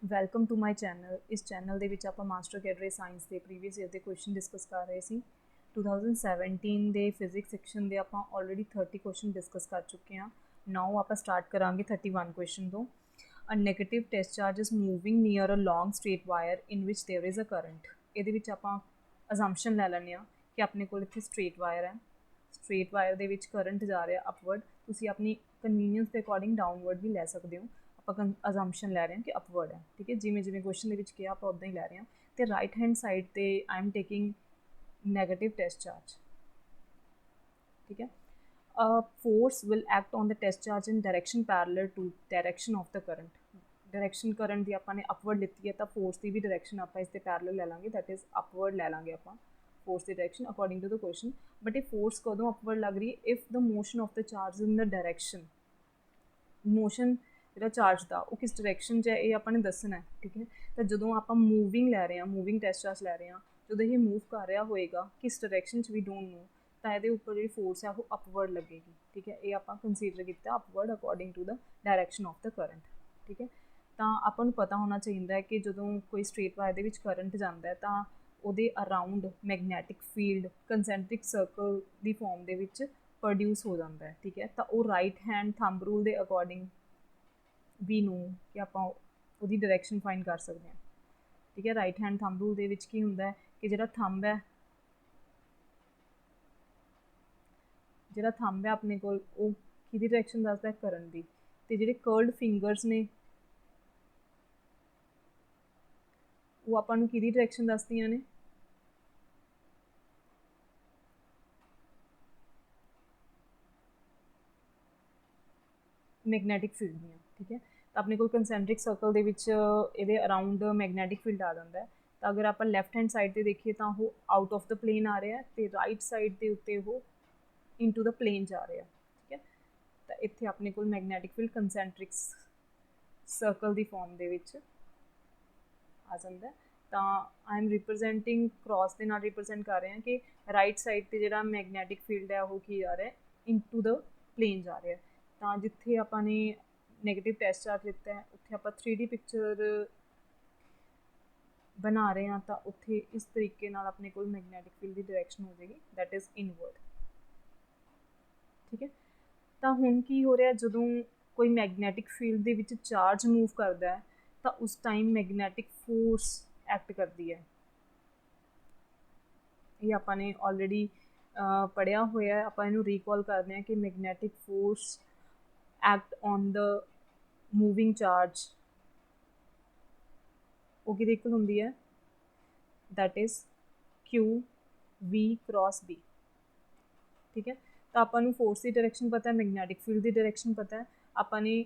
Welcome to my channel. ਇਸ channel ਦੇ ਵਿੱਚ ਆਪਾਂ ਮਾਸਟਰ ਕੈਡਰੇ ਸਾਇੰਸ ਦੇ ਪ੍ਰੀਵੀਅਸ ਈਅਰ ਦੇ ਕੁਐਸਚਨ ਡਿਸਕਸ ਕਰ ਰਹੇ ਸੀ। 2017 ਦੇ ਫਿਜ਼ਿਕਸ ਸੈਕਸ਼ਨ ਦੇ ਆਪਾਂ ਆਲਰੇਡੀ 30 ਕੁਐਸਚਨ ਡਿਸਕਸ ਕਰ ਚੁੱਕੇ ਹਾਂ। ਨਾਓ ਆਪਾਂ ਸਟਾਰਟ ਕਰਾਂਗੇ 31 ਕੁਐਸਚਨ ਤੋਂ। A negative test charge is moving near a long straight wire in which there is a current. ਇਹਦੇ ਵਿੱਚ ਆਪਾਂ ਅਜ਼ੰਪਸ਼ਨ ਲੈ ਲੈਂਦੇ ਹਾਂ ਕਿ ਆਪਣੇ ਕੋਲ ਇੱਥੇ ਸਟ੍ਰੇਟ ਵਾਇਰ ਹੈ, ਸਟ੍ਰੇਟ ਵਾਇਰ ਦੇ ਵਿੱਚ ਕਰੰਟ ਜਾ ਰਿਹਾ ਅਪਵਰਡ। ਤੁਸੀਂ ਆਪਣੀ ਕਨਵੀਨੀਅੰਸ ਦੇ ਅਕੋਰਡਿੰਗ डाउनवर्ड भी ਲੈ ਸਕਦੇ ਹੋ। ਆਪਾਂ ਅਜ਼ੰਪਸ਼ਨ ਲੈ ਰਹੇ ਹਾਂ ਕਿ ਅਪਵਰਡ ਹੈ, ਠੀਕ ਹੈ। ਜਿਵੇਂ ਜਿਵੇਂ ਕੁਐਸਚਨ ਦੇ ਵਿੱਚ ਕਿਹਾ ਆਪਾਂ ਉੱਦਾਂ ਹੀ ਲੈ ਰਹੇ ਹਾਂ। ਅਤੇ ਰਾਈਟ ਹੈਂਡ ਸਾਈਡ 'ਤੇ I am taking negative test charge, ਠੀਕ ਹੈ। Force will act on the test charge in direction parallel to direction of the current. Direction current ਦੀ ਆਪਾਂ ਨੇ ਅਪਵਰਡ ਲਿੱਤੀ ਹੈ ਤਾਂ ਫੋਰਸ ਦੀ ਵੀ ਡਾਇਰੈਕਸ਼ਨ ਆਪਾਂ ਇਸ 'ਤੇ ਪੈਰਲਲ ਲੈ ਲਾਂਗੇ, ਦੈਟ ਇਜ਼ ਅਪਵਰਡ ਲੈ ਲਾਂਗੇ ਆਪਾਂ ਫੋਰਸ ਦੀ direction according to the question. But ਇਹ ਫੋਰਸ ਕਦੋਂ ਅਪਵਰਡ ਲੱਗ ਰਹੀ ਹੈ? If the motion of the charge in the direction, motion ਜਿਹੜਾ ਚਾਰਜ ਦਾ ਉਹ ਕਿਸ ਡਾਇਰੈਕਸ਼ਨ 'ਚ ਹੈ ਇਹ ਆਪਾਂ ਨੇ ਦੱਸਣਾ, ਠੀਕ ਹੈ। ਤਾਂ ਜਦੋਂ ਆਪਾਂ ਮੂਵਿੰਗ ਲੈ ਰਹੇ ਹਾਂ, ਮੂਵਿੰਗ ਟੈਸਟ ਚਾਰਜ ਲੈ ਰਹੇ ਹਾਂ, ਜਦੋਂ ਇਹ ਮੂਵ ਕਰ ਰਿਹਾ ਹੋਏਗਾ ਕਿਸ ਡਾਇਰੈਕਸ਼ਨ 'ਚ ਵੀ ਡੋਂਟ ਨੋ, ਤਾਂ ਇਹਦੇ ਉੱਪਰ ਜਿਹੜੀ ਫੋਰਸ ਹੈ ਉਹ ਅਪਵਰਡ ਲੱਗੇਗੀ, ਠੀਕ ਹੈ। ਇਹ ਆਪਾਂ ਕੰਸੀਡਰ ਕੀਤਾ upward according to the direction of the current, ਠੀਕ ਹੈ। ਤਾਂ ਆਪਾਂ ਨੂੰ ਪਤਾ ਹੋਣਾ ਚਾਹੀਦਾ ਹੈ ਕਿ ਜਦੋਂ ਕੋਈ ਸਟ੍ਰੇਟ ਵਾਇਰ ਦੇ ਵਿੱਚ ਕਰੰਟ ਜਾਂਦਾ ਹੈ ਤਾਂ ਉਹਦੇ ਅਰਾਊਂਡ ਮੈਗਨੈਟਿਕ ਫੀਲਡ ਕੰਸੈਂਟਰਿਕ ਸਰਕਲ ਦੀ ਫੋਰਮ ਦੇ ਵਿੱਚ ਪ੍ਰੋਡਿਊਸ ਹੋ ਜਾਂਦਾ ਹੈ, ਠੀਕ ਹੈ। ਤਾਂ ਉਹ ਰਾਈਟ ਹੈਂਡ ਥੰਬ ਰੂਲ ਦੇ ਅਕੋਰਡਿੰਗ ਵੀ ਨੂੰ ਕਿ ਆਪਾਂ ਉਹਦੀ ਡਾਇਰੈਕਸ਼ਨ ਫਾਈਂਡ ਕਰ ਸਕਦੇ ਹਾਂ, ਠੀਕ ਹੈ। ਰਾਈਟ ਹੈਂਡ ਥੰਬ ਰੂਲ ਦੇ ਵਿੱਚ ਕੀ ਹੁੰਦਾ ਹੈ ਕਿ ਜਿਹੜਾ ਥੰਬ ਹੈ ਆਪਣੇ ਕੋਲ ਉਹ ਕਿਹਦੀ ਡਾਇਰੈਕਸ਼ਨ ਦੱਸਦਾ? ਕਰੰਟ ਦੀ। ਅਤੇ ਜਿਹੜੇ ਕਰਲਡ ਫਿੰਗਰਸ ਨੇ ਉਹ ਆਪਾਂ ਨੂੰ ਕਿਹਦੀ ਡਾਇਰੈਕਸ਼ਨ ਦੱਸਦੀਆਂ ਨੇ? ਮੈਗਨੈਟਿਕ ਫੀਲਡ ਦੀਆਂ, ਠੀਕ ਹੈ। ਤਾਂ ਆਪਣੇ ਕੋਲ ਕੰਸੈਂਟਰਿਕ ਸਰਕਲ ਦੇ ਵਿੱਚ ਇਹਦੇ ਅਰਾਊਂਡ ਮੈਗਨੈਟਿਕ ਫੀਲਡ ਆ ਜਾਂਦਾ ਹੈ। ਤਾਂ ਅਗਰ ਆਪਾਂ ਲੈਫਟ ਹੈਂਡ ਸਾਈਡ 'ਤੇ ਦੇਖੀਏ ਤਾਂ ਉਹ ਆਊਟ ਆਫ ਦ ਪਲੇਨ ਆ ਰਿਹਾ, ਅਤੇ ਰਾਈਟ ਸਾਈਡ ਦੇ ਉੱਤੇ ਉਹ ਇਨਟੂ ਦ ਪਲੇਨ ਜਾ ਰਿਹਾ, ਠੀਕ ਹੈ। ਤਾਂ ਇੱਥੇ ਆਪਣੇ ਕੋਲ ਮੈਗਨੈਟਿਕ ਫੀਲਡ ਕੰਸੈਂਟਰਿਕ ਸਰਕਲ ਦੀ ਫੋਰਮ ਦੇ ਵਿੱਚ ਆ ਜਾਂਦਾ। ਤਾਂ ਆਈ ਐਮ ਰਿਪਰਜੈਂਟਿੰਗ ਕ੍ਰੋਸ ਦੇ ਨਾਲ ਰਿਪਰਜੈਂਟ ਕਰ ਰਹੇ ਹਾਂ ਕਿ ਰਾਈਟ ਸਾਈਡ 'ਤੇ ਜਿਹੜਾ ਮੈਗਨੈਟਿਕ ਫੀਲਡ ਹੈ ਉਹ ਕੀ ਆ ਰਿਹਾ? ਇਨਟੂ ਦ ਪਲੇਨ ਜਾ ਰਿਹਾ। ਤਾਂ ਜਿੱਥੇ ਆਪਾਂ ਨੇ ਨੈਗੇਟਿਵ ਟੈਸਟ ਚਾਰਜ ਲਿੱਤਾ ਹੈ ਉੱਥੇ ਆਪਾਂ 3D ਪਿਕਚਰ ਬਣਾ ਰਹੇ ਹਾਂ, ਤਾਂ ਉੱਥੇ ਇਸ ਤਰੀਕੇ ਨਾਲ ਆਪਣੇ ਕੋਲ ਮੈਗਨੈਟਿਕ ਫੀਲਡ ਦੀ ਡਾਇਰੈਕਸ਼ਨ ਹੋ ਜਾਏਗੀ, ਦੈਟ ਇਜ਼ ਇਨਵਰਡ, ਠੀਕ ਹੈ। ਤਾਂ ਹੁਣ ਕੀ ਹੋ ਰਿਹਾ? ਜਦੋਂ ਕੋਈ ਮੈਗਨੈਟਿਕ ਫੀਲਡ ਦੇ ਵਿੱਚ ਚਾਰਜ ਮੂਵ ਕਰਦਾ ਹੈ ਤਾਂ ਉਸ ਟਾਈਮ ਮੈਗਨੈਟਿਕ ਫੋਰਸ ਐਕਟ ਕਰਦੀ ਹੈ। ਇਹ ਆਪਾਂ ਨੇ ਆਲਰੇਡੀ ਪੜ੍ਹਿਆ ਹੋਇਆ, ਆਪਾਂ ਇਹਨੂੰ ਰੀਕਾਲ ਕਰਦੇ ਹਾਂ ਕਿ magnetic force act on the moving charge ਉਹ ਕਿਹਦੇ ਇਕੁਅਲ ਹੁੰਦੀ ਹੈ? That is QV cross B, ਠੀਕ ਹੈ। ਤਾਂ ਆਪਾਂ ਨੂੰ ਫੋਰਸ ਦੀ ਡਾਇਰੈਕਸ਼ਨ ਪਤਾ ਹੈ, ਮੈਗਨੈਟਿਕ ਫੀਲਡ ਦੀ ਡਾਇਰੈਕਸ਼ਨ ਪਤਾ ਹੈ, ਆਪਾਂ ਨੇ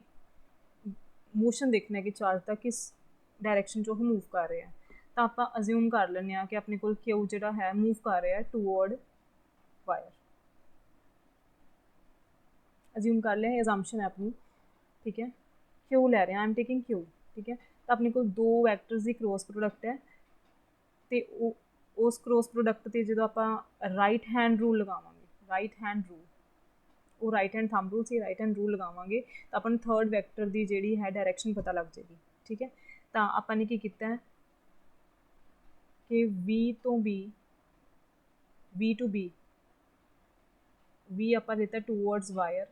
ਮੋਸ਼ਨ ਦੇਖਣਾ ਕਿ ਚਾਰਜ ਦਾ ਕਿਸ ਡਾਇਰੈਕਸ਼ਨ 'ਚ ਉਹ ਮੂਵ ਕਰ ਰਿਹਾ। ਤਾਂ ਆਪਾਂ ਅਜ਼ਿਊਮ ਕਰ ਲੈਂਦੇ ਹਾਂ ਕਿ ਆਪਣੇ ਕੋਲ Q ਜਿਹੜਾ ਹੈ ਮੂਵ ਕਰ ਰਿਹਾ ਟੂਵਰਡ ਵਾਇਰ। ਅਜ਼ਿਊਮ ਕਰ ਲਿਆ, ਇਹ ਅਜ਼ੰਪਸ਼ਨ ਹੈ ਆਪਣੀ, ਠੀਕ ਹੈ। Q ਲੈ ਰਹੇ ਹਾਂ, ਆਈ ਐਮ ਟੇਕਿੰਗ Q, ਠੀਕ ਹੈ। ਤਾਂ ਆਪਣੇ ਕੋਲ ਦੋ ਵੈਕਟਰਸ ਦੀ ਕ੍ਰੋਸ ਪ੍ਰੋਡਕਟ ਹੈ, ਅਤੇ ਉਸ ਕ੍ਰੋਸ ਪ੍ਰੋਡਕਟ 'ਤੇ ਜਦੋਂ ਆਪਾਂ ਰਾਈਟ ਹੈਂਡ ਰੂਲ ਲਗਾਵਾਂਗੇ, ਰਾਈਟ ਹੈਂਡ ਰੂਲ, ਉਹ ਰਾਈਟ ਹੈਂਡ ਥੰਬ ਰੂਲ ਸੀ, ਰਾਈਟ ਹੈਂਡ ਰੂਲ ਲਗਾਵਾਂਗੇ ਤਾਂ ਆਪਾਂ ਨੂੰ ਥਰਡ ਵੈਕਟਰ ਦੀ ਜਿਹੜੀ ਹੈ ਡਾਇਰੈਕਸ਼ਨ ਪਤਾ ਲੱਗ ਜਾਏਗੀ, ਠੀਕ ਹੈ। ਤਾਂ ਆਪਾਂ ਨੇ ਕੀ ਕੀਤਾ ਕਿ V to B V ਆਪਾਂ ਦਿੱਤਾ towards wire,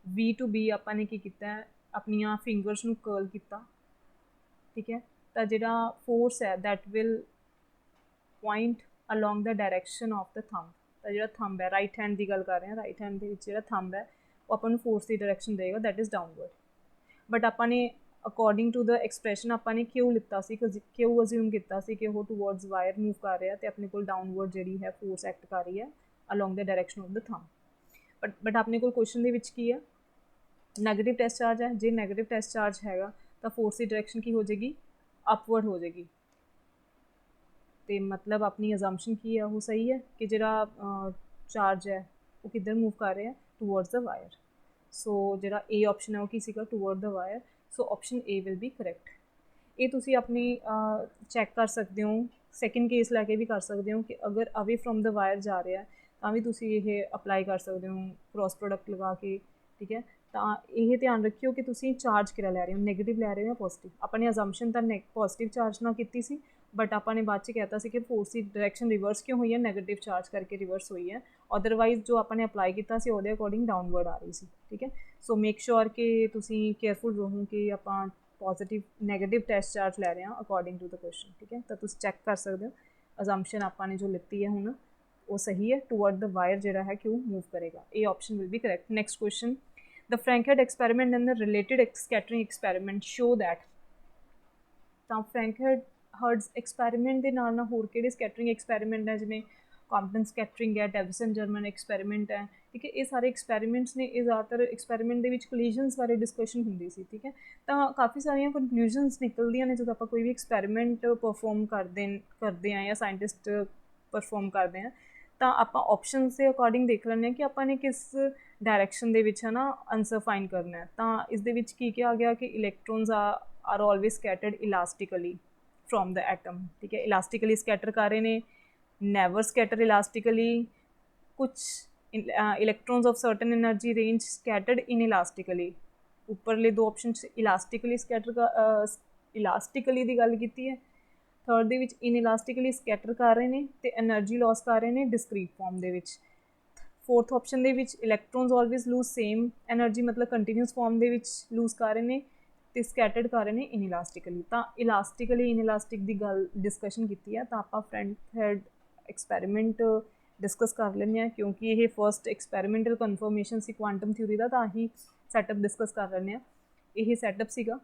V to B ਆਪਾਂ ਨੇ ਕੀ ਕੀਤਾ? ਆਪਣੀਆਂ ਫਿੰਗਰਸ ਨੂੰ ਕਰਲ ਕੀਤਾ, ਠੀਕ ਹੈ। ਤਾਂ ਜਿਹੜਾ ਫੋਰਸ ਹੈ that will point along the direction of the thumb. ਤਾਂ ਜਿਹੜਾ ਥੰਬ ਹੈ, ਰਾਈਟ ਹੈਂਡ ਦੀ ਗੱਲ ਕਰ ਰਹੇ ਹਾਂ, ਰਾਈਟ ਹੈਂਡ ਦੇ ਵਿੱਚ ਜਿਹੜਾ ਥੰਬ ਹੈ ਉਹ ਆਪਾਂ ਨੂੰ ਫੋਰਸ ਦੀ ਡਾਇਰੈਕਸ਼ਨ ਦੇਗਾ, ਦੈਟ ਇਜ਼ ਡਾਊਨਵਰਡ। ਬਟ ਆਪਾਂ ਨੇ ਅਕੋਰਡਿੰਗ ਟੂ ਦ ਐਕਸਪ੍ਰੈਸ਼ਨ ਆਪਾਂ ਨੇ Q ਲਿੱਤਾ ਸੀ, Q ਅਜ਼ਿਊਮ ਕੀਤਾ ਸੀ ਕਿ ਉਹ ਟੂਵਰਡਸ ਵਾਇਰ ਮੂਵ ਕਰ ਰਿਹਾ ਅਤੇ ਆਪਣੇ ਕੋਲ ਡਾਊਨਵਰਡ ਜਿਹੜੀ ਹੈ ਫੋਰਸ ਐਕਟ ਕਰ ਰਹੀ ਹੈ along the direction of the thumb. But ਆਪਣੇ ਕੋਲ ਕੁਐਸਚਨ ਦੇ ਵਿੱਚ ਕੀ ਹੈ? ਨੈਗੇਟਿਵ ਟੈਸਟ ਚਾਰਜ ਹੈ। ਜੇ ਨੈਗੇਟਿਵ ਟੈਸਟ ਚਾਰਜ ਹੈਗਾ ਤਾਂ ਫੋਰਸ ਦੀ ਡਾਇਰੈਕਸ਼ਨ ਕੀ ਹੋ ਜਾਏਗੀ? ਅਪਵਰਡ ਹੋ ਜਾਏਗੀ। ਅਤੇ ਮਤਲਬ ਆਪਣੀ ਅਜ਼ੰਪਸ਼ਨ ਕੀ ਹੈ? ਉਹ ਸਹੀ ਹੈ ਕਿ ਜਿਹੜਾ ਚਾਰਜ ਹੈ ਉਹ ਕਿੱਧਰ ਮੂਵ ਕਰ ਰਿਹਾ? ਟੂਵਰਡਸ ਦ ਵਾਇਰ। ਸੋ ਜਿਹੜਾ A ਆਪਸ਼ਨ ਹੈ ਉਹ ਕੀ ਸੀਗਾ? Toward the wire. So option A will be correct. ਇਹ ਤੁਸੀਂ ਆਪਣੀ ਚੈੱਕ ਕਰ ਸਕਦੇ ਹੋ, ਸੈਕਿੰਡ ਕੇਸ ਲੈ ਕੇ ਵੀ ਕਰ ਸਕਦੇ ਹੋ ਕਿ ਅਗਰ ਅਵੇ ਫਰੋਮ ਦ ਵਾਇਰ ਜਾ ਰਿਹਾ ਤਾਂ ਵੀ ਤੁਸੀਂ ਇਹ ਅਪਲਾਈ ਕਰ ਸਕਦੇ ਹੋ ਕ੍ਰੋਸ ਪ੍ਰੋਡਕਟ ਲਗਾ ਕੇ, ਠੀਕ ਹੈ। ਤਾਂ ਇਹ ਧਿਆਨ ਰੱਖਿਓ ਕਿ ਤੁਸੀਂ ਚਾਰਜ ਕਿਹੜਾ ਲੈ ਰਹੇ ਹੋ, ਨੈਗੇਟਿਵ ਲੈ ਰਹੇ ਹੋ ਜਾਂ ਪੋਜ਼ਿਟਿਵ। ਆਪਾਂ ਨੇ ਅਜ਼ੰਪਸ਼ਨ ਤਾਂ ਪੋਜ਼ਿਟਿਵ ਚਾਰਜ ਨਾਲ ਕੀਤੀ ਸੀ, ਬਟ ਆਪਾਂ ਨੇ ਬਾਅਦ 'ਚ ਕਹਿਤਾ ਸੀ ਕਿ ਫੋਰਸ ਦੀ ਡਾਇਰੈਕਸ਼ਨ ਰਿਵਰਸ ਕਿਉਂ ਹੋਈ ਹੈ, ਨੈਗੇਟਿਵ ਚਾਰਜ ਕਰਕੇ ਰਿਵਰਸ ਹੋਈ ਹੈ। ਅਦਰਵਾਈਜ਼ ਜੋ ਆਪਾਂ ਨੇ ਅਪਲਾਈ ਕੀਤਾ ਸੀ ਉਹਦੇ ਅਕੋਰਡਿੰਗ ਡਾਊਨਵਰਡ ਆ ਰਹੀ ਸੀ, ਠੀਕ ਹੈ। ਸੋ ਮੇਕ ਸ਼ੋਰ ਕਿ ਤੁਸੀਂ ਕੇਅਰਫੁਲ ਰਹੋ ਕਿ ਆਪਾਂ ਪੋਜ਼ਿਟਿਵ ਨੈਗੇਟਿਵ ਟੈਸਟ ਚਾਰਜ ਲੈ ਰਹੇ ਹਾਂ ਅਕੋਰਡਿੰਗ ਟੂ ਦ ਕੁਐਸਚਨ, ਠੀਕ ਹੈ। ਤਾਂ ਤੁਸੀਂ ਚੈੱਕ ਕਰ ਸਕਦੇ ਹੋ ਅਜ਼ੰਪਸ਼ਨ ਆਪਾਂ ਨੇ ਜੋ ਲਿੱਤੀ ਹੈ ਹੁਣ ਉਹ ਸਹੀ ਹੈ, ਟੂਵਰਡ ਦ ਵਾਇਰ ਜਿਹੜਾ ਹੈ ਕਿਉਂ ਮੂਵ ਕਰੇਗਾ, ਇਹ option will be correct. Next question, the Frank-Head experiment and the related scattering experiment show that ਤਾਂ Frank-Head experiment ਦੇ ਨਾਲ ਹੋਰ ਕਿਹੜੇ ਸਕੈਟਰਿੰਗ ਐਕਸਪੈਰੀਮੈਂਟ ਹੈ, ਜਿਵੇਂ ਕੰਪਟਨ ਸਕੈਟਰਿੰਗ ਹੈ, ਡੈਵਿਸਨ ਜਰਮਨ ਐਕਸਪੈਰੀਮੈਂਟ ਹੈ, ਠੀਕ ਹੈ। ਇਹ ਸਾਰੇ ਐਕਸਪੈਰੀਮੈਂਟਸ ਨੇ, ਇਹ ਜ਼ਿਆਦਾਤਰ ਐਕਸਪੈਰੀਮੈਂਟ ਦੇ ਵਿੱਚ ਕੋਲੀਜਨਸ ਬਾਰੇ ਡਿਸਕਸ਼ਨ ਹੁੰਦੀ ਸੀ, ਠੀਕ ਹੈ। ਤਾਂ ਕਾਫੀ ਸਾਰੀਆਂ ਕਨਕਲੂਜਨਸ ਨਿਕਲਦੀਆਂ ਨੇ ਜਦੋਂ ਆਪਾਂ ਕੋਈ ਵੀ ਐਕਸਪੈਰੀਮੈਂਟ ਪਰਫੋਰਮ ਕਰਦੇ ਹਾਂ ਜਾਂ ਸਾਇੰਟਿਸਟ ਪਰਫੋਰਮ ਕਰਦੇ ਹਾਂ, ਤਾਂ ਆਪਾਂ ਆਪਸ਼ਨਸ ਦੇ ਅਕੋਰਡਿੰਗ ਦੇਖ ਲੈਂਦੇ ਹਾਂ ਕਿ ਆਪਾਂ ਨੇ ਕਿਸ ਡਾਇਰੈਕਸ਼ਨ ਦੇ ਵਿੱਚ ਹੈ ਨਾ ਆਨਸਰ ਫਾਈਂਡ ਕਰਨਾ ਹੈ। ਤਾਂ ਇਸ ਦੇ ਵਿੱਚ ਕੀ ਕਿਹਾ ਗਿਆ ਕਿ electrons are always scattered elastically from the atom, ਠੀਕ ਹੈ। ਇਲਾਸਟਿਕਲੀ ਸਕੈਟਰ ਕਰ ਰਹੇ ਨੇ, ਨੈਵਰ ਸਕੈਟਰ ਇਲਾਸਟਿਕਲੀ, ਕੁਛ electrons of certain energy range scattered inelastically. ਉੱਪਰਲੇ ਦੋ ਆਪਸ਼ਨ 'ਚ ਇਲਾਸਟਿਕਲੀ ਇਲਾਸਟਿਕਲੀ ਦੀ ਗੱਲ ਕੀਤੀ ਹੈ, ਥਰਡ ਦੇ ਵਿੱਚ ਇਨਇਲਾਸਟਿਕਲੀ ਸਕੈਟਰ ਕਰ ਰਹੇ ਨੇ ਅਤੇ ਐਨਰਜੀ ਲੋਸ ਕਰ ਰਹੇ ਨੇ ਡਿਸਕ੍ਰੀਟ ਫਾਰਮ ਦੇ ਵਿੱਚ। ਫੋਰਥ ਆਪਸ਼ਨ ਦੇ ਵਿੱਚ electrons always lose same energy, ਮਤਲਬ ਕੰਟੀਨਿਊਸ ਫਾਰਮ ਦੇ ਵਿੱਚ ਲੂਜ਼ ਕਰ ਰਹੇ ਨੇ ਅਤੇ ਸਕੈਟਰਡ ਕਰ ਰਹੇ ਨੇ ਇਨਇਲਾਸਟਿਕਲੀ। ਤਾਂ ਇਲਾਸਟਿਕਲੀ ਇਨਇਲਾਸਟਿਕ ਦੀ ਗੱਲ ਡਿਸਕਸ਼ਨ ਕੀਤੀ ਹੈ, ਤਾਂ ਆਪਾਂ Frank-Head ਐਕਸਪੈਰੀਮੈਂਟ ਡਿਸਕਸ ਕਰ ਲੈਂਦੇ ਹਾਂ, ਕਿਉਂਕਿ ਇਹ ਫਸਟ ਐਕਸਪੈਰੀਮੈਂਟਲ ਕਨਫਰਮੇਸ਼ਨ ਸੀ ਕੁਆਂਟਮ ਥਿਊਰੀ ਦਾ, ਤਾਂ ਅਸੀਂ ਸੈਟਅਪ ਡਿਸਕਸ ਕਰ ਲੈਂਦੇ ਹਾਂ। ਇਹ ਸੈਟਅਪ ਸੀਗਾ,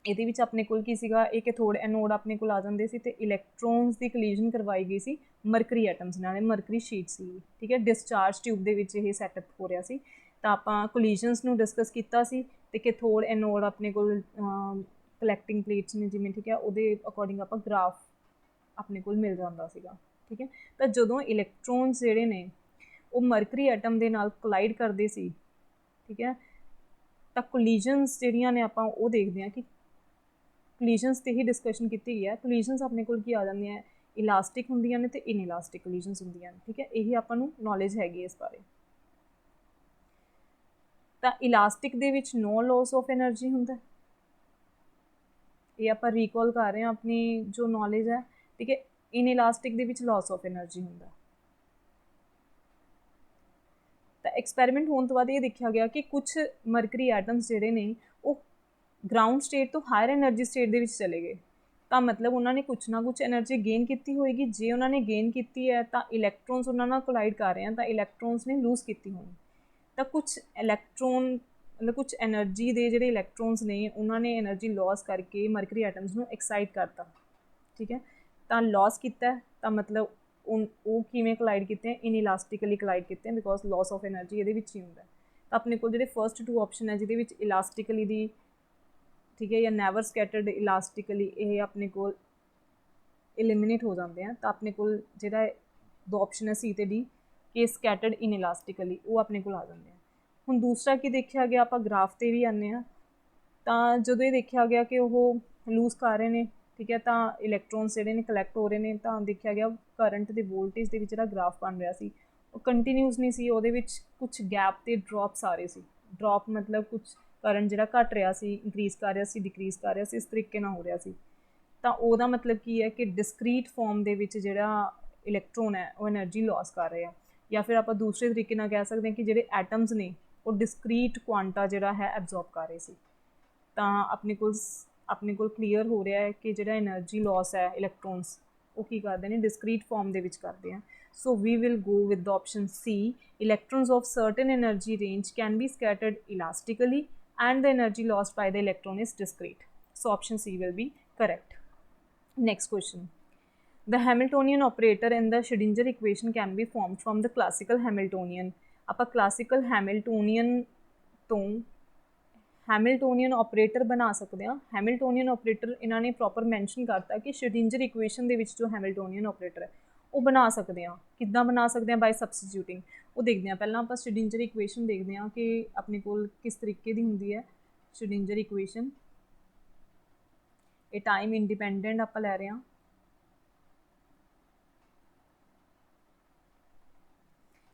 ਇਹਦੇ ਵਿੱਚ ਆਪਣੇ ਕੋਲ ਕੀ ਸੀਗਾ, ਇਹ ਕੈਥੋਡ ਐਨੋਡ ਆਪਣੇ ਕੋਲ ਆ ਜਾਂਦੇ ਸੀ ਅਤੇ ਇਲੈਕਟ੍ਰੋਨਸ ਦੀ ਕਲੀਜ਼ਨ ਕਰਵਾਈ ਗਈ ਸੀ ਮਰਕਰੀ ਐਟਮਸ ਨਾਲ, ਮਰਕਰੀ ਸ਼ੀਟ ਸੀ, ਠੀਕ ਹੈ। ਡਿਸਚਾਰਜ ਟਿਊਬ ਦੇ ਵਿੱਚ ਇਹ ਸੈਟਅਪ ਹੋ ਰਿਹਾ ਸੀ, ਤਾਂ ਆਪਾਂ ਕੋਲੀਜ਼ਨਸ ਨੂੰ ਡਿਸਕਸ ਕੀਤਾ ਸੀ ਅਤੇ ਕੈਥੋਡ ਐਨੋਡ ਆਪਣੇ ਕੋਲ ਕਲੈਕਟਿੰਗ ਪਲੇਟਸ ਨੇ ਜਿਵੇਂ, ਠੀਕ ਹੈ, ਉਹਦੇ ਅਕੋਰਡਿੰਗ ਆਪਾਂ ਗ੍ਰਾਫ ਆਪਣੇ ਕੋਲ ਮਿਲ ਜਾਂਦਾ ਸੀਗਾ, ਠੀਕ ਹੈ। ਤਾਂ ਜਦੋਂ ਇਲੈਕਟ੍ਰੋਨਸ ਜਿਹੜੇ ਨੇ ਉਹ ਮਰਕਰੀ ਐਟਮ ਦੇ ਨਾਲ ਕੋਲਾਈਡ ਕਰਦੇ ਸੀ, ਠੀਕ ਹੈ, ਤਾਂ ਕੋਲੀਜ਼ਨਸ ਜਿਹੜੀਆਂ ਨੇ ਆਪਾਂ ਉਹ ਦੇਖਦੇ ਹਾਂ ਕਿ ਕੋਲੀਜ਼ਨਸ 'ਤੇ ਹੀ ਡਿਸਕਸ਼ਨ ਕੀਤੀ ਗਈ ਹੈ। ਕੋਲੀਜ਼ਨਸ ਆਪਣੇ ਕੋਲ ਕੀ ਆ ਜਾਂਦੀਆਂ, ਇਲਾਸਟਿਕ ਹੁੰਦੀਆਂ ਨੇ ਅਤੇ ਇਨਇਲਾਸਟਿਕ ਕੋਲੀਜ਼ਨਸ ਹੁੰਦੀਆਂ ਨੇ, ਠੀਕ ਹੈ। ਇਹੀ ਆਪਾਂ ਨੂੰ ਨੌਲੇਜ ਹੈਗੀ ਇਸ ਬਾਰੇ। ਤਾਂ ਇਲਾਸਟਿਕ ਦੇ ਵਿੱਚ ਨੋ ਲੋਸ ਆਫ ਐਨਰਜੀ ਹੁੰਦਾ, ਇਹ ਆਪਾਂ ਰੀਕਾਲ ਕਰ ਰਹੇ ਹਾਂ ਆਪਣੀ ਜੋ ਨੌਲੇਜ ਹੈ, ਠੀਕ ਹੈ। ਇਨਇਲਾਸਟਿਕ ਦੇ ਵਿੱਚ ਲੋਸ ਆਫ ਐਨਰਜੀ ਹੁੰਦਾ। ਤਾਂ ਐਕਸਪੈਰੀਮੈਂਟ ਹੋਣ ਤੋਂ ਬਾਅਦ ਇਹ ਦੇਖਿਆ ਗਿਆ ਕਿ ਕੁਛ ਮਰਕਰੀ ਐਟਮਸ ਜਿਹੜੇ ਨੇ ਉਹ ਗਰਾਊਂਡ ਸਟੇਟ ਤੋਂ ਹਾਇਰ ਐਨਰਜੀ ਸਟੇਟ ਦੇ ਵਿੱਚ ਚਲੇ ਗਏ, ਤਾਂ ਮਤਲਬ ਉਹਨਾਂ ਨੇ ਕੁਛ ਨਾ ਕੁਛ ਐਨਰਜੀ ਗੇਨ ਕੀਤੀ ਹੋਏਗੀ। ਜੇ ਉਹਨਾਂ ਨੇ ਗੇਨ ਕੀਤੀ ਹੈ ਤਾਂ ਇਲੈਕਟ੍ਰੋਨਸ ਉਹਨਾਂ ਨਾਲ ਕੋਲਾਈਡ ਕਰ ਰਹੇ ਹਨ, ਤਾਂ ਇਲੈਕਟ੍ਰੋਨਸ ਨੇ ਲੂਜ਼ ਕੀਤੀ ਹੋਣੀ। ਤਾਂ ਕੁਛ ਇਲੈਕਟ੍ਰੋਨ ਮਤਲਬ ਕੁਛ ਐਨਰਜੀ ਦੇ ਜਿਹੜੇ ਇਲੈਕਟ੍ਰੋਨਸ ਨੇ ਉਹਨਾਂ ਨੇ ਐਨਰਜੀ ਲੋਸ ਕਰਕੇ ਮਰਕਰੀ ਐਟਮਸ ਨੂੰ ਐਕਸਾਈਟ ਕਰਤਾ, ਠੀਕ ਹੈ। ਤਾਂ ਲੋਸ ਕੀਤਾ, ਤਾਂ ਮਤਲਬ ਉਹ ਕਿਵੇਂ ਕੋਲਾਈਡ ਕੀਤੇ, ਇਨਇਲਾਸਟਿਕਲੀ ਕੋਲਾਈਡ ਕੀਤੇ, ਬਿਕੋਜ਼ ਲੋਸ ਆਫ ਐਨਰਜੀ ਇਹਦੇ ਵਿੱਚ ਹੀ ਹੁੰਦਾ। ਤਾਂ ਆਪਣੇ ਕੋਲ ਜਿਹੜੇ ਫਸਟ ਟੂ ਆਪਸ਼ਨ ਹੈ ਜਿਹਦੇ ਵਿੱਚ ਇਲਾਸਟਿਕਲੀ ਦੀ, ਠੀਕ ਹੈ, ਜਾਂ ਨੈਵਰ ਸਕੈਟਰਡ ਇਲਾਸਟਿਕਲੀ, ਇਹ ਆਪਣੇ ਕੋਲ ਐਲੀਮੀਨੇਟ ਹੋ ਜਾਂਦੇ ਆ। ਤਾਂ ਆਪਣੇ ਕੋਲ ਜਿਹੜਾ ਦੋ ਆਪਸ਼ਨ ਹੈ ਸੀ ਅਤੇ ਡੀ, ਕਿ ਸਕੈਟਰਡ ਇਨਇਲਾਸਟਿਕਲੀ, ਉਹ ਆਪਣੇ ਕੋਲ ਆ ਜਾਂਦੇ ਆ। ਹੁਣ ਦੂਸਰਾ ਕੀ ਦੇਖਿਆ ਗਿਆ, ਆਪਾਂ ਗ੍ਰਾਫ 'ਤੇ ਵੀ ਆਉਂਦੇ ਹਾਂ। ਤਾਂ ਜਦੋਂ ਇਹ ਦੇਖਿਆ ਗਿਆ ਕਿ ਉਹ ਲੂਜ਼ ਕਰ ਰਹੇ ਨੇ, ਠੀਕ ਹੈ, ਤਾਂ ਇਲੈਕਟ੍ਰੋਨਸ ਜਿਹੜੇ ਨੇ ਕਲੈਕਟ ਹੋ ਰਹੇ ਨੇ, ਤਾਂ ਦੇਖਿਆ ਗਿਆ ਕਰੰਟ ਦੇ ਵੋਲਟੇਜ ਦੇ ਵਿੱਚ ਜਿਹੜਾ ਗ੍ਰਾਫ ਬਣ ਰਿਹਾ ਸੀ ਉਹ ਕੰਟੀਨਿਊਸ ਨਹੀਂ ਸੀ, ਉਹਦੇ ਵਿੱਚ ਕੁਛ ਗੈਪ 'ਤੇ ਡਰੋਪਸ ਆ ਰਹੇ ਸੀ। ਡਰੋਪ ਮਤਲਬ ਕੁਛ ਕਰੰਟ ਜਿਹੜਾ ਘਟ ਰਿਹਾ ਸੀ, ਇਨਕਰੀਜ਼ ਕਰ ਰਿਹਾ ਸੀ, ਡਿਕਰੀਜ਼ ਕਰ ਰਿਹਾ ਸੀ, ਇਸ ਤਰੀਕੇ ਨਾਲ ਹੋ ਰਿਹਾ ਸੀ। ਤਾਂ ਉਹਦਾ ਮਤਲਬ ਕੀ ਹੈ ਕਿ ਡਿਸਕਰੀਟ ਫਾਰਮ ਦੇ ਵਿੱਚ ਜਿਹੜਾ ਇਲੈਕਟ੍ਰੋਨ ਹੈ ਉਹ ਐਨਰਜੀ ਲੋਸ ਕਰ ਰਹੇ ਆ, ਜਾਂ ਫਿਰ ਆਪਾਂ ਦੂਸਰੇ ਤਰੀਕੇ ਨਾਲ ਕਹਿ ਸਕਦੇ ਹਾਂ ਕਿ ਜਿਹੜੇ ਐਟਮਸ ਨੇ ਉਹ ਡਿਸਕਰੀਟ ਕੁਆਂਟਾ ਜਿਹੜਾ ਹੈ ਐਬਜ਼ੋਰਬ ਕਰ ਰਹੇ ਸੀ। ਤਾਂ ਆਪਣੇ ਕੋਲ ਕਲੀਅਰ ਹੋ ਰਿਹਾ ਹੈ ਕਿ ਜਿਹੜਾ ਐਨਰਜੀ ਲੋਸ ਹੈ ਇਲੈਕਟ੍ਰੋਨਸ ਉਹ ਕੀ ਕਰਦੇ ਨੇ, ਡਿਸਕਰੀਟ ਫਾਰਮ ਦੇ ਵਿੱਚ ਕਰਦੇ ਆ। So we will go with the option C, electrons of certain energy range can be scattered elastically and the energy lost by the electron is discrete. So option C will be correct. Next question. The Hamiltonian operator in the Schrödinger equation can be formed from the classical Hamiltonian. ਆਪਾਂ classical Hamiltonian ਤੋਂ Hamiltonian operator ਬਣਾ ਸਕਦੇ ਹਾਂ। Hamiltonian operator ਇਹਨਾਂ ਨੇ proper mention ਕਰਤਾ ਕਿ Schrödinger equation ਦੇ ਵਿੱਚ ਜੋ Hamiltonian operator ਹੈ ਉਹ ਬਣਾ ਸਕਦੇ ਹਾਂ। ਕਿੱਦਾਂ ਬਣਾ ਸਕਦੇ ਹਾਂ? ਬਾਈ ਸਬਸਟੀਟਿਊਟਿੰਗ। ਉਹ ਦੇਖਦੇ ਹਾਂ, ਪਹਿਲਾਂ ਆਪਾਂ Schrödinger equation ਦੇਖਦੇ ਹਾਂ ਕਿ ਆਪਣੇ ਕੋਲ ਕਿਸ ਤਰੀਕੇ ਦੀ ਹੁੰਦੀ ਹੈ Schrödinger equation। ਇਹ ਟਾਈਮ ਇੰਡੀਪੈਂਡੈਂਟ ਆਪਾਂ ਲੈ ਰਹੇ ਹਾਂ।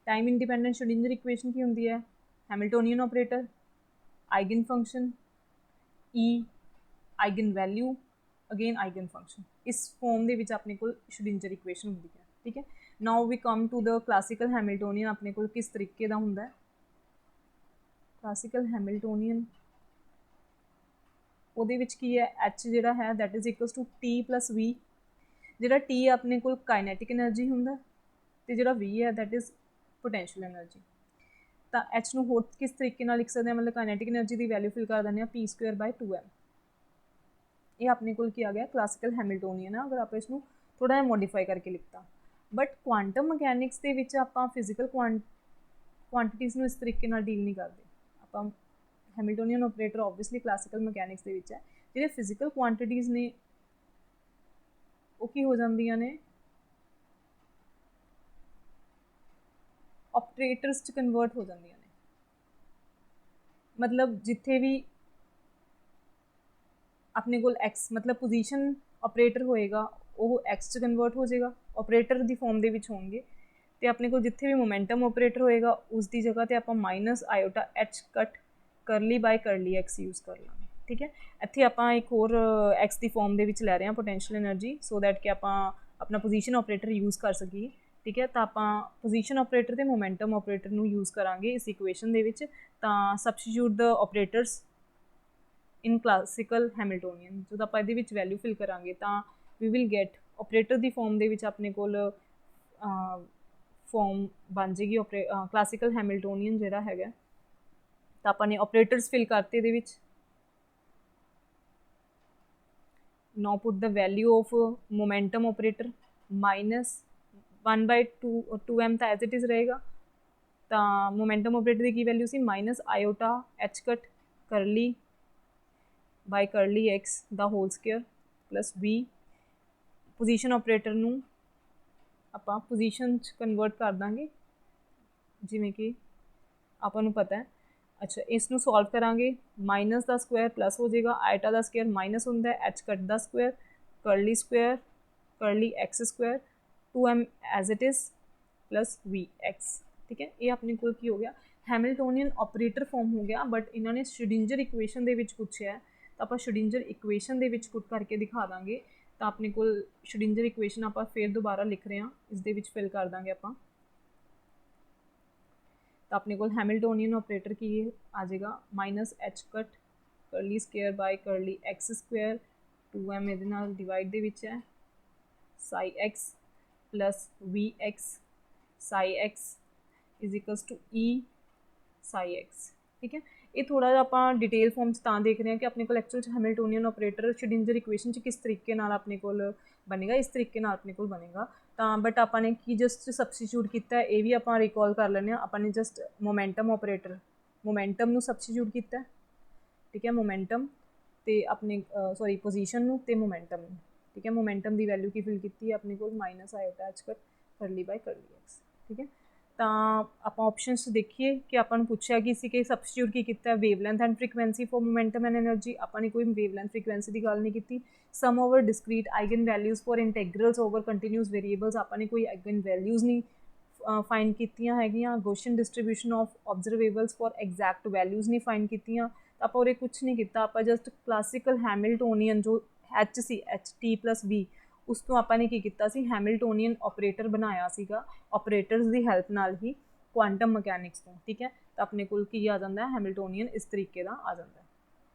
ਟਾਈਮ ਇੰਡੀਪੈਂਡੈਂਟ Schrödinger equation ਕੀ ਹੁੰਦੀ ਹੈ? Hamiltonian operator eigenfunction, E eigenvalue, again eigenfunction. ਇਸ ਫੋਰਮ ਦੇ ਵਿੱਚ ਆਪਣੇ ਕੋਲ ਸ਼੍ਰੋਡਿੰਜਰ ਇਕੁਏਸ਼ਨ ਹੁੰਦੀ ਹੈ, ਠੀਕ ਹੈ। Now we come to the classical Hamiltonian, ਆਪਣੇ ਕੋਲ ਕਿਸ ਤਰੀਕੇ ਦਾ ਹੁੰਦਾ ਹੈ। ਕਲਾਸੀਕਲ ਹੈਮਿਲਟੋਨੀਅਨ ਉਹਦੇ ਵਿੱਚ ਕੀ ਹੈ, H ਜਿਹੜਾ ਹੈ that is equals to T plus V। ਜਿਹੜਾ T ਆਪਣੇ ਕੋਲ ਕਾਈਨੈਟਿਕ ਐਨਰਜੀ ਹੁੰਦਾ ਅਤੇ ਜਿਹੜਾ V ਹੈ ਦੈਟ ਇਜ਼ ਪੋਟੈਂਸ਼ੀਅਲ ਐਨਰਜੀ। ਤਾਂ H ਨੂੰ ਹੋਰ ਕਿਸ ਤਰੀਕੇ ਨਾਲ ਲਿਖ ਸਕਦੇ ਹਾਂ, ਮਤਲਬ ਕਾਈਨੈਟਿਕ ਐਨਰਜੀ ਦੀ ਵੈਲਿਊ ਫਿਲ ਕਰ ਦਿੰਦੇ ਹਾਂ P²/2m। ਇਹ ਆਪਣੇ ਕੋਲ ਕੀ ਆ ਗਿਆ, ਕਲਾਸੀਕਲ ਹੈਮਿਲਟੋਨੀਅਨ ਆ, ਅਗਰ ਆਪਾਂ ਇਸਨੂੰ ਥੋੜ੍ਹਾ ਜਿਹਾ ਮੋਡੀਫਾਈ ਕਰਕੇ ਲਿਖਤਾ। ਬਟ ਕੁਆਂਟਮ ਮਕੈਨਿਕਸ ਦੇ ਵਿੱਚ ਆਪਾਂ ਫਿਜ਼ੀਕਲ ਕੁਆਂਟੀਟੀਜ਼ ਨੂੰ ਇਸ ਤਰੀਕੇ ਨਾਲ ਡੀਲ ਨਹੀਂ ਕਰਦੇ। ਆਪਾਂ Hamiltonian operator obviously classical mechanics ਦੇ ਵਿੱਚ ਹੈ। ਜਿਹੜੇ ਫਿਜ਼ੀਕਲ ਕੁਆਂਟੀਟੀਜ਼ ਨੇ ਉਹ ਕੀ ਹੋ ਜਾਂਦੀਆਂ ਨੇ, ਆਪਰੇਟਰਸ 'ਚ ਕਨਵਰਟ ਹੋ ਜਾਂਦੀਆਂ ਨੇ। ਮਤਲਬ ਜਿੱਥੇ ਵੀ ਆਪਣੇ ਕੋਲ ਐਕਸ ਮਤਲਬ ਪੋਜੀਸ਼ਨ ਆਪਰੇਟਰ ਹੋਏਗਾ ਉਹ ਐਕਸ 'ਚ ਕਨਵਰਟ ਹੋ ਜਾਏਗਾ, ਆਪਰੇਟਰ ਦੀ ਫੋਰਮ ਦੇ ਵਿੱਚ ਹੋਣਗੇ। ਅਤੇ ਆਪਣੇ ਕੋਲ ਜਿੱਥੇ ਵੀ ਮੋਮੈਂਟਮ ਆਪਰੇਟਰ ਹੋਏਗਾ ਉਸ ਦੀ ਜਗ੍ਹਾ 'ਤੇ ਆਪਾਂ -i/h cut curly by curly X use ਕਰ ਲਾਂਗੇ, ਠੀਕ ਹੈ। ਇੱਥੇ ਆਪਾਂ ਇੱਕ ਹੋਰ ਐਕਸ ਦੀ ਫੋਰਮ ਦੇ ਵਿੱਚ ਲੈ ਰਹੇ ਹਾਂ ਪੋਟੈਂਸ਼ੀਅਲ ਐਨਰਜੀ, ਸੋ ਦੈਟ ਕਿ ਆਪਾਂ ਆਪਣਾ ਪੋਜੀਸ਼ਨ ਆਪਰੇਟਰ ਯੂਜ਼ ਕਰ ਸਕੀਏ, ਠੀਕ ਹੈ। ਤਾਂ ਆਪਾਂ ਪੋਜੀਸ਼ਨ ਆਪਰੇਟਰ ਅਤੇ ਮੋਮੈਂਟਮ ਆਪਰੇਟਰ ਨੂੰ ਯੂਜ਼ ਕਰਾਂਗੇ ਇਸ ਇਕੁਏਸ਼ਨ ਦੇ ਵਿੱਚ। ਤਾਂ ਸਬਸਟੀਟਿਊਟ ਦ ਆਪਰੇਟਰਸ ਇਨ ਕਲਾਸੀਕਲ ਹੈਮਿਲਟੋਨੀਅਨ, ਜਦੋਂ ਆਪਾਂ ਇਹਦੇ ਵਿੱਚ ਵੈਲਿਊ ਫਿਲ ਕਰਾਂਗੇ ਤਾਂ we will get operator the form ਦੇ ਵਿੱਚ ਆਪਣੇ ਕੋਲ ਫੋਰਮ ਬਣ ਜਾਏਗੀ ਕਲਾਸੀਕਲ ਹੈਮਿਲਟੋਨੀਅਨ ਜਿਹੜਾ ਹੈਗਾ। ਤਾਂ ਆਪਾਂ ਨੇ ਆਪਰੇਟਰਸ ਫਿਲ ਕਰਤੇ ਇਹਦੇ ਵਿੱਚ। Now put the value of momentum operator -1/2m ਤਾਂ ਐਜ਼ ਇਟ ਇਜ਼ ਰਹੇਗਾ। ਤਾਂ ਮੋਮੈਂਟਮ ਆਪਰੇਟਰ ਦੀ ਕੀ ਵੈਲਿਊ ਸੀ, -i/h cut curly by curly x ਦਾ whole square plus V। Position operator ਨੂੰ ਆਪਾਂ ਪੋਜੀਸ਼ਨ 'ਚ ਕਨਵਰਟ ਕਰ ਦਾਂਗੇ ਜਿਵੇਂ ਕਿ ਆਪਾਂ ਨੂੰ ਪਤਾ ਹੈ। ਅੱਛਾ, ਇਸ ਨੂੰ ਸੋਲਵ ਕਰਾਂਗੇ, ਮਾਈਨਸ ਦਾ ਸਕੁਆਇਰ ਪਲੱਸ ਹੋ ਜਾਏਗਾ, ਆਈਟਾ ਦਾ ਸਕੁਆਇਰ ਮਾਈਨਸ ਹੁੰਦਾ, ਐਚ ਕੱਟ ਦਾ square curly square curly x square 2m as it is plus V x, ਠੀਕ ਹੈ। ਇਹ ਆਪਣੇ ਕੋਲ ਕੀ ਹੋ ਗਿਆ, ਹੈਮਿਲਟੋਨੀਅਨ ਆਪਰੇਟਰ ਫੋਰਮ ਹੋ ਗਿਆ। ਬਟ ਇਹਨਾਂ ਨੇ ਸ਼੍ਰੋਡਿੰਜਰ ਇਕੁਏਸ਼ਨ ਦੇ ਵਿੱਚ ਪੁੱਛਿਆ, ਤਾਂ ਆਪਾਂ ਸ਼੍ਰੋਡਿੰਜਰ ਇਕੁਏਸ਼ਨ ਦੇ ਵਿੱਚ ਪੁੱਟ ਕਰਕੇ ਦਿਖਾ ਦਾਂਗੇ। ਤਾਂ ਆਪਣੇ ਕੋਲ ਸ਼੍ਰੋਡਿੰਜਰ ਇਕੁਏਸ਼ਨ ਆਪਾਂ ਫਿਰ ਦੁਬਾਰਾ ਲਿਖ ਰਹੇ ਹਾਂ, ਇਸ ਦੇ ਵਿੱਚ ਫਿਲ ਕਰ ਦਾਂਗੇ ਆਪਾਂ। ਤਾਂ ਆਪਣੇ ਕੋਲ ਹੈਮਿਲਟੋਨੀਅਨ ਆਪਰੇਟਰ ਕੀ ਆ ਜਾਏਗਾ, -h cut curly square by curly x square 2m ਇਹਦੇ ਨਾਲ ਡਿਵਾਈਡ ਦੇ ਵਿੱਚ ਹੈ, psi x plus V x psi x is equals to E psi x, ਠੀਕ ਹੈ। ਇਹ ਥੋੜ੍ਹਾ ਜਿਹਾ ਆਪਾਂ ਡਿਟੇਲ ਫੋਰਮ 'ਚ ਤਾਂ ਦੇਖ ਰਹੇ ਹਾਂ ਕਿ ਆਪਣੇ ਕੋਲ ਐਕਚੁਅਲ 'ਚ ਹੈਮਿਲਟੋਨੀਅਨ ਆਪਰੇਟਰ ਸ਼੍ਰੋਡਿੰਜਰ ਇਕੁਏਸ਼ਨ 'ਚ ਕਿਸ ਤਰੀਕੇ ਨਾਲ ਆਪਣੇ ਕੋਲ ਬਣੇਗਾ, ਇਸ ਤਰੀਕੇ ਨਾਲ ਆਪਣੇ ਕੋਲ ਬਣੇਗਾ। ਤਾਂ ਬਟ ਆਪਾਂ ਨੇ ਕੀ ਜਸਟ ਸਬਸਟੀਟਿਊਟ ਕੀਤਾ, ਇਹ ਵੀ ਆਪਾਂ ਰਿਕੋਲ ਕਰ ਲੈਂਦੇ ਹਾਂ। ਆਪਾਂ ਨੇ ਜਸਟ ਮੋਮੈਂਟਮ ਆਪਰੇਟਰ ਮੋਮੈਂਟਮ ਨੂੰ ਸਬਸਟੀਟਿਊਟ ਕੀਤਾ, ਠੀਕ ਹੈ। ਮੋਮੈਂਟਮ ਅਤੇ ਆਪਣੇ ਸੋਰੀ ਪੋਜੀਸ਼ਨ ਨੂੰ ਅਤੇ ਮੋਮੈਂਟਮ ਨੂੰ, ਠੀਕ ਹੈ। ਮੋਮੈਂਟਮ ਦੀ ਵੈਲਿਊ ਕੀ ਫਿਲ ਕੀਤੀ ਹੈ ਆਪਣੇ ਕੋਲ -i/h cut curly by curly X, ਠੀਕ ਹੈ। ਤਾਂ ਆਪਾਂ ਆਪਸ਼ਨਸ ਦੇਖੀਏ ਕਿ ਆਪਾਂ ਨੂੰ ਪੁੱਛਿਆ ਕਿ ਸੀ ਕਿ ਸਬਸਟੀਟਿਊਟ ਕੀ ਕੀਤਾ, wave length and frequency for momentum and energy. ਆਪਾਂ ਨੇ ਕੋਈ ਵੇਵ ਲੈਂਥ ਫ੍ਰੀਕੁਐਂਸੀ ਦੀ ਗੱਲ ਨਹੀਂ ਕੀਤੀ। Sum over discrete eigenvalues for integrals over continuous variables, ਆਪਾਂ ਨੇ ਕੋਈ ਆਈਗਨ ਵੈਲਿਊਜ਼ ਨਹੀਂ ਫਾਈਂਡ ਕੀਤੀਆਂ ਹੈਗੀਆਂ। Gaussian distribution of observables for exact values ਨਹੀਂ ਫਾਈਂਡ ਕੀਤੀਆਂ। ਤਾਂ ਆਪਾਂ ਉਰੇ ਕੁਛ ਨਹੀਂ ਕੀਤਾ, ਆਪਾਂ ਜਸਟ ਕਲਾਸੀਕਲ ਹੈਮਿਲਟੋਨੀਅਨ ਜੋ H ਸੀ HT ਪਲੱਸ V, ਉਸ ਤੋਂ ਆਪਾਂ ਨੇ ਕੀ ਕੀਤਾ ਸੀ, ਹੈਮਿਲਟੋਨੀਅਨ ਆਪਰੇਟਰ ਬਣਾਇਆ ਸੀਗਾ ਆਪਰੇਟਰਸ ਦੀ ਹੈਲਪ ਨਾਲ ਹੀ ਕੁਆਂਟਮ ਮਕੈਨਿਕਸ ਤੋਂ, ਠੀਕ ਹੈ। ਤਾਂ ਆਪਣੇ ਕੋਲ ਕੀ ਆ ਜਾਂਦਾ, ਹੈਮਿਲਟੋਨੀਅਨ ਇਸ ਤਰੀਕੇ ਦਾ ਆ ਜਾਂਦਾ,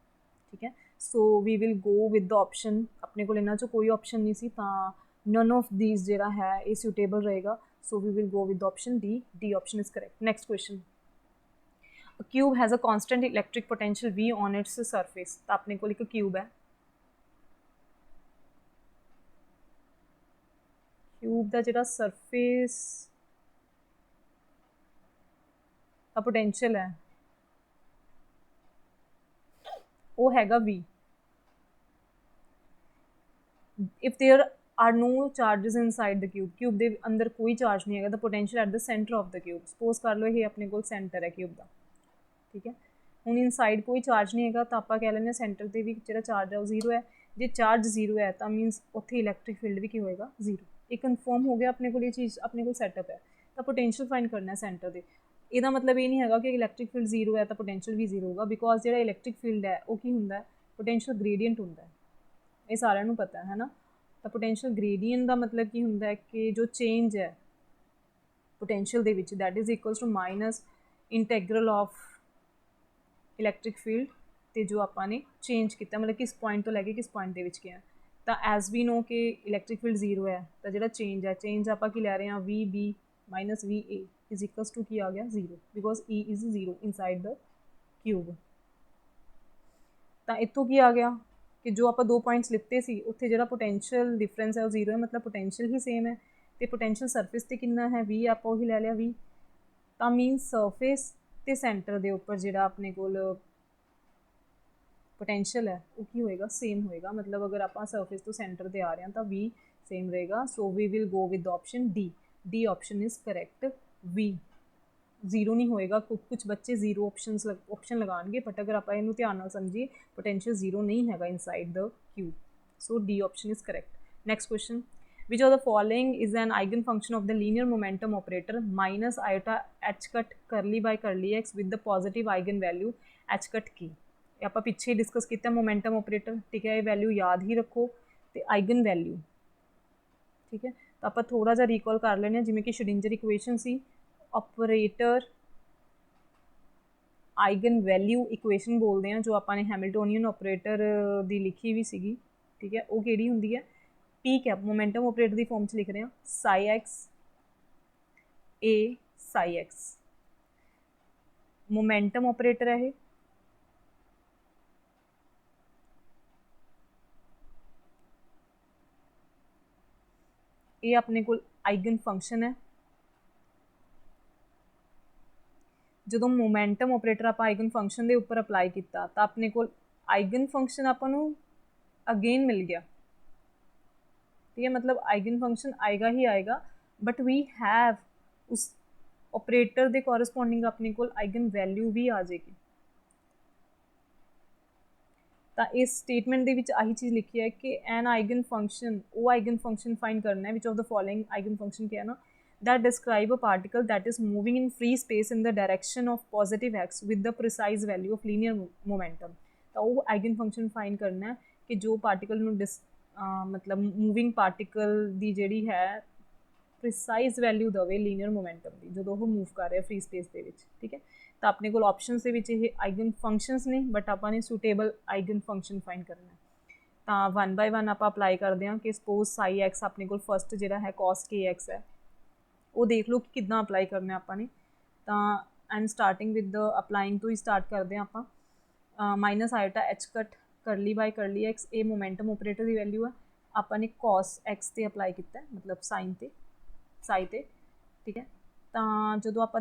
ਠੀਕ ਹੈ। So we will go with the option, ਆਪਣੇ ਕੋਲ ਇਹਨਾਂ 'ਚੋਂ ਕੋਈ ਆਪਸ਼ਨ ਨਹੀਂ ਸੀ, ਤਾਂ ਨਨ ਆਫ ਦੀਜ਼ ਜਿਹੜਾ ਹੈ ਇਹ ਸੁਟੇਬਲ ਰਹੇਗਾ। So we will go with the option D option is correct. Next question, a cube has a constant electric potential V on its surface। ਤਾਂ ਆਪਣੇ ਕੋਲ ਇੱਕ ਕਿਊਬ ਹੈ, ਕਿਊਬ ਦਾ ਜਿਹੜਾ ਸਰਫੇਸ ਦਾ ਪੋਟੈਂਸ਼ੀਅਲ ਹੈ ਉਹ ਹੈਗਾ V। If there are no charges inside the cube, cube ਦੇ ਅੰਦਰ ਕੋਈ ਚਾਰਜ ਨਹੀਂ ਹੈਗਾ, the potential at the centre of the cube. Suppose ਕਰ ਲਓ ਇਹ ਆਪਣੇ ਕੋਲ ਸੈਂਟਰ ਹੈ ਕਿਊਬ ਦਾ, ਠੀਕ ਹੈ। ਹੁਣ ਇਨਸਾਈਡ ਕੋਈ ਚਾਰਜ ਨਹੀਂ ਹੈਗਾ, ਤਾਂ ਆਪਾਂ ਕਹਿ ਲੈਂਦੇ ਹਾਂ ਸੈਂਟਰ 'ਤੇ ਵੀ ਜਿਹੜਾ ਚਾਰਜ ਹੈ ਉਹ 0 ਹੈ। ਜੇ ਚਾਰਜ 0 ਹੈ ਤਾਂ ਮੀਨਸ ਉੱਥੇ ਇਲੈਕਟ੍ਰਿਕ ਫੀਲਡ ਵੀ ਕੀ ਹੋਏਗਾ, 0। ਇਹ ਕਨਫਰਮ ਹੋ ਗਿਆ ਆਪਣੇ ਕੋਲ, ਇਹ ਚੀਜ਼ ਆਪਣੇ ਕੋਲ ਸੈਟਅਪ ਹੈ। ਤਾਂ ਪੋਟੈਂਸ਼ੀਅਲ ਫਾਈਂਡ ਕਰਨਾ ਸੈਂਟਰ ਦੇ। ਇਹਦਾ ਮਤਲਬ ਇਹ ਨਹੀਂ ਹੈਗਾ ਕਿ ਇਲੈਕਟ੍ਰਿਕ ਫੀਲਡ ਜ਼ੀਰੋ ਹੈ ਤਾਂ ਪੋਟੈਂਸ਼ੀਅਲ ਵੀ ਜ਼ੀਰੋ ਹੋਗਾ, ਬਿਕੋਜ਼ ਜਿਹੜਾ ਇਲੈਕਟ੍ਰਿਕ ਫੀਲਡ ਹੈ ਉਹ ਕੀ ਹੁੰਦਾ ਹੈ, ਪੋਟੈਂਸ਼ੀਅਲ ਗ੍ਰੇਡੀਅੰਟ ਹੁੰਦਾ ਹੈ, ਇਹ ਸਾਰਿਆਂ ਨੂੰ ਪਤਾ ਹੈ ਨਾ। ਤਾਂ ਪੋਟੈਂਸ਼ੀਅਲ ਗ੍ਰੇਡੀਅੰਟ ਦਾ ਮਤਲਬ ਕੀ ਹੁੰਦਾ ਹੈ ਕਿ ਜੋ ਚੇਂਜ ਹੈ ਪੋਟੈਂਸ਼ੀਅਲ ਦੇ ਵਿੱਚ that is equals to minus integral of electric field ਤੇ ਜੋ ਆਪਾਂ ਨੇ ਚੇਂਜ ਕੀਤਾ, ਮਤਲਬ ਕਿਸ ਪੁਆਇੰਟ ਤੋਂ ਲੈ ਕੇ ਕਿਸ ਪੁਆਇੰਟ ਦੇ ਵਿੱਚ ਗਿਆ। ਤਾਂ ਐਜ਼ ਵੀ ਨੋ ਕਿ ਇਲੈਕਟ੍ਰਿਕ ਫੀਲਡ ਜ਼ੀਰੋ ਹੈ ਤਾਂ ਜਿਹੜਾ ਚੇਂਜ ਹੈ, ਚੇਂਜ ਆਪਾਂ ਕੀ ਲੈ ਰਹੇ ਹਾਂ, V B minus V A is equals to ਕੀ ਆ ਗਿਆ, zero, because E is zero inside the cube. ਤਾਂ ਇੱਥੋਂ ਕੀ ਆ ਗਿਆ ਕਿ ਜੋ ਆਪਾਂ 2 ਪੁਆਇੰਟਸ ਲਿੱਤੇ ਸੀ ਉੱਥੇ ਜਿਹੜਾ ਪੋਟੈਂਸ਼ੀਅਲ ਡਿਫਰੈਂਸ ਹੈ ਉਹ ਜ਼ੀਰੋ ਹੈ, ਮਤਲਬ ਪੋਟੈਂਸ਼ੀਅਲ ਹੀ ਸੇਮ ਹੈ। ਅਤੇ ਪੋਟੈਂਸ਼ੀਅਲ ਸਰਫੇਸ 'ਤੇ ਕਿੰਨਾ ਹੈ, ਵੀ ਆਪਾਂ ਉਹੀ ਲੈ ਲਿਆ ਵੀ। ਤਾਂ ਮੀਨਸ ਸਰਫੇਸ ਅਤੇ ਸੈਂਟਰ ਦੇ ਉੱਪਰ ਜਿਹੜਾ ਆਪਣੇ ਕੋਲ ਪੋਟੈਂਸ਼ੀਅਲ ਹੈ ਉਹ ਕੀ ਹੋਏਗਾ, ਸੇਮ ਹੋਏਗਾ। ਮਤਲਬ ਅਗਰ ਆਪਾਂ ਸਰਫੇਸ ਤੋਂ ਸੈਂਟਰ 'ਤੇ ਆ ਰਹੇ ਹਾਂ ਤਾਂ ਵੀ ਸੇਮ ਰਹੇਗਾ। So we will go with option D, D option is correct. V zero ਨਹੀਂ ਹੋਏਗਾ, ਕੁਛ ਬੱਚੇ ਜ਼ੀਰੋ ਆਪਸ਼ਨ ਲਗਾਉਣਗੇ, ਬਟ ਅਗਰ ਆਪਾਂ ਇਹਨੂੰ ਧਿਆਨ ਨਾਲ ਸਮਝੀਏ ਪੋਟੈਂਸ਼ੀਅਲ ਜ਼ੀਰੋ ਨਹੀਂ ਹੈਗਾ inside the cube. So D option is correct. Next question, which of the following is an eigenfunction of the linear momentum operator minus iota h cut curly by curly x with the positive eigenvalue h cut k। ਇਹ ਆਪਾਂ ਪਿੱਛੇ discuss ਕੀਤਾ momentum operator, ਠੀਕ ਹੈ। ਇਹ value ਯਾਦ ਹੀ ਰੱਖੋ ਅਤੇ ਆਈਗਨ ਵੈਲਿਊ, ਠੀਕ ਹੈ। ਤਾਂ ਆਪਾਂ ਥੋੜ੍ਹਾ ਜਿਹਾ ਰੀਕਾਲ ਕਰ ਲੈਂਦੇ ਹਾਂ, ਜਿਵੇਂ ਕਿ ਸ਼੍ਰੋਡਿੰਜਰ ਇਕੁਏਸ਼ਨ ਸੀ, ਆਪਰੇਟਰ ਆਈਗਨ ਵੈਲਿਊ ਇਕੁਏਸ਼ਨ ਬੋਲਦੇ ਹਾਂ, ਜੋ ਆਪਾਂ ਨੇ ਹੈਮਿਲਟੋਨੀਅਨ ਆਪਰੇਟਰ ਦੀ ਲਿਖੀ ਵੀ ਸੀਗੀ, ਠੀਕ ਹੈ। ਉਹ ਕਿਹੜੀ ਹੁੰਦੀ ਹੈ, ਪੀ ਕੈਪ, ਮੋਮੈਂਟਮ ਆਪਰੇਟਰ ਦੀ ਫੋਰਮ 'ਚ ਲਿਖ ਰਹੇ ਹਾਂ, ਸਾਈ ਐਕਸ ਏ ਸਾਈ ਐਕਸ ਮੋਮੈਂਟਮ ਆਪਰੇਟਰ ਹੈ ਇਹ। ਇਹ ਆਪਣੇ ਕੋਲ ਆਈਗਨ ਫੰਕਸ਼ਨ ਹੈ। ਜਦੋਂ ਮੋਮੈਂਟਮ ਆਪਰੇਟਰ ਆਪਾਂ ਆਈਗਨ ਫੰਕਸ਼ਨ ਦੇ ਉੱਪਰ ਅਪਲਾਈ ਕੀਤਾ ਤਾਂ ਆਪਣੇ ਕੋਲ ਆਈਗਨ ਫੰਕਸ਼ਨ ਆਪਾਂ ਨੂੰ ਅਗੇਨ ਮਿਲ ਗਿਆ, ਠੀਕ ਹੈ। ਮਤਲਬ ਆਈਗਨ ਫੰਕਸ਼ਨ ਆਏਗਾ ਹੀ ਆਏਗਾ, ਬਟ ਵੀ ਹੈਵ ਉਸ ਆਪਰੇਟਰ ਦੇ ਕੋਰਸਪੋਂਡਿੰਗ ਆਪਣੇ ਕੋਲ ਆਈਗਨ ਵੈਲਿਊ ਵੀ ਆ ਜਾਏਗੀ। ਤਾਂ ਇਸ ਸਟੇਟਮੈਂਟ ਦੇ ਵਿੱਚ ਆਹੀ ਚੀਜ਼ ਲਿਖੀ ਹੈ ਕਿ ਐਨ ਆਈਗਨ ਫੰਕਸ਼ਨ, ਉਹ ਆਈਗਨ ਫੰਕਸ਼ਨ ਫਾਈਂਡ ਕਰਨਾ ਹੈ which of the following eigenfunction ਕਿਹਾ ਨਾ, that describe a particle that is moving in free space in the direction of positive x with the precise value of linear momentum। ਤਾਂ ਉਹ eigen function find ਕਰਨਾ ਕਿ ਜੋ particle ਨੂੰ ਮਤਲਬ moving particle ਦੀ ਜਿਹੜੀ ਹੈ ਪ੍ਰੀਸਾਈਜ਼ ਵੈਲਿਊ ਦੇਵੇ ਲੀਨੀਅਰ ਮੋਮੈਂਟਮ ਦੀ, ਜਦੋਂ ਉਹ ਮੂਵ ਕਰ ਰਿਹਾ ਫ੍ਰੀ ਸਪੇਸ ਦੇ ਵਿੱਚ, ਠੀਕ ਹੈ। ਤਾਂ ਆਪਣੇ ਕੋਲ ਆਪਸ਼ਨਸ ਦੇ ਵਿੱਚ ਇਹ ਆਈਗਨ ਫੰਕਸ਼ਨਸ ਨੇ, ਬਟ ਆਪਾਂ ਨੇ ਸੂਟੇਬਲ ਆਈਗਨ ਫੰਕਸ਼ਨ ਫਾਈਂਡ ਕਰਨਾ। ਤਾਂ 1 ਬਾਏ 1 ਆਪਾਂ ਅਪਲਾਈ ਕਰਦੇ ਹਾਂ ਕਿ ਸਪੋਜ਼ ਸਾਈ ਐਕਸ ਆਪਣੇ ਕੋਲ ਫਸਟ ਜਿਹੜਾ ਹੈ ਕੋਸ ਕੇ ਐਕਸ ਹੈ, ਉਹ ਦੇਖ ਲਓ ਕਿ ਕਿੱਦਾਂ ਅਪਲਾਈ ਕਰਨਾ ਆਪਾਂ ਨੇ। ਤਾਂ I am starting with the applying ਤੋਂ ਹੀ ਸਟਾਰਟ ਕਰਦੇ ਹਾਂ ਆਪਾਂ। Minus iota h cut curly by curly X, ਇਹ ਮੋਮੈਂਟਮ ਆਪਰੇਟਰ ਦੀ ਵੈਲਿਊ ਹੈ। ਆਪਾਂ ਨੇ ਕੋਸ ਐਕਸ 'ਤੇ ਅਪਲਾਈ ਕੀਤਾ, ਮਤਲਬ ਸਾਈਨ 'ਤੇ, ਸਾਈ 'ਤੇ, ਠੀਕ ਹੈ। ਤਾਂ ਜਦੋਂ ਆਪਾਂ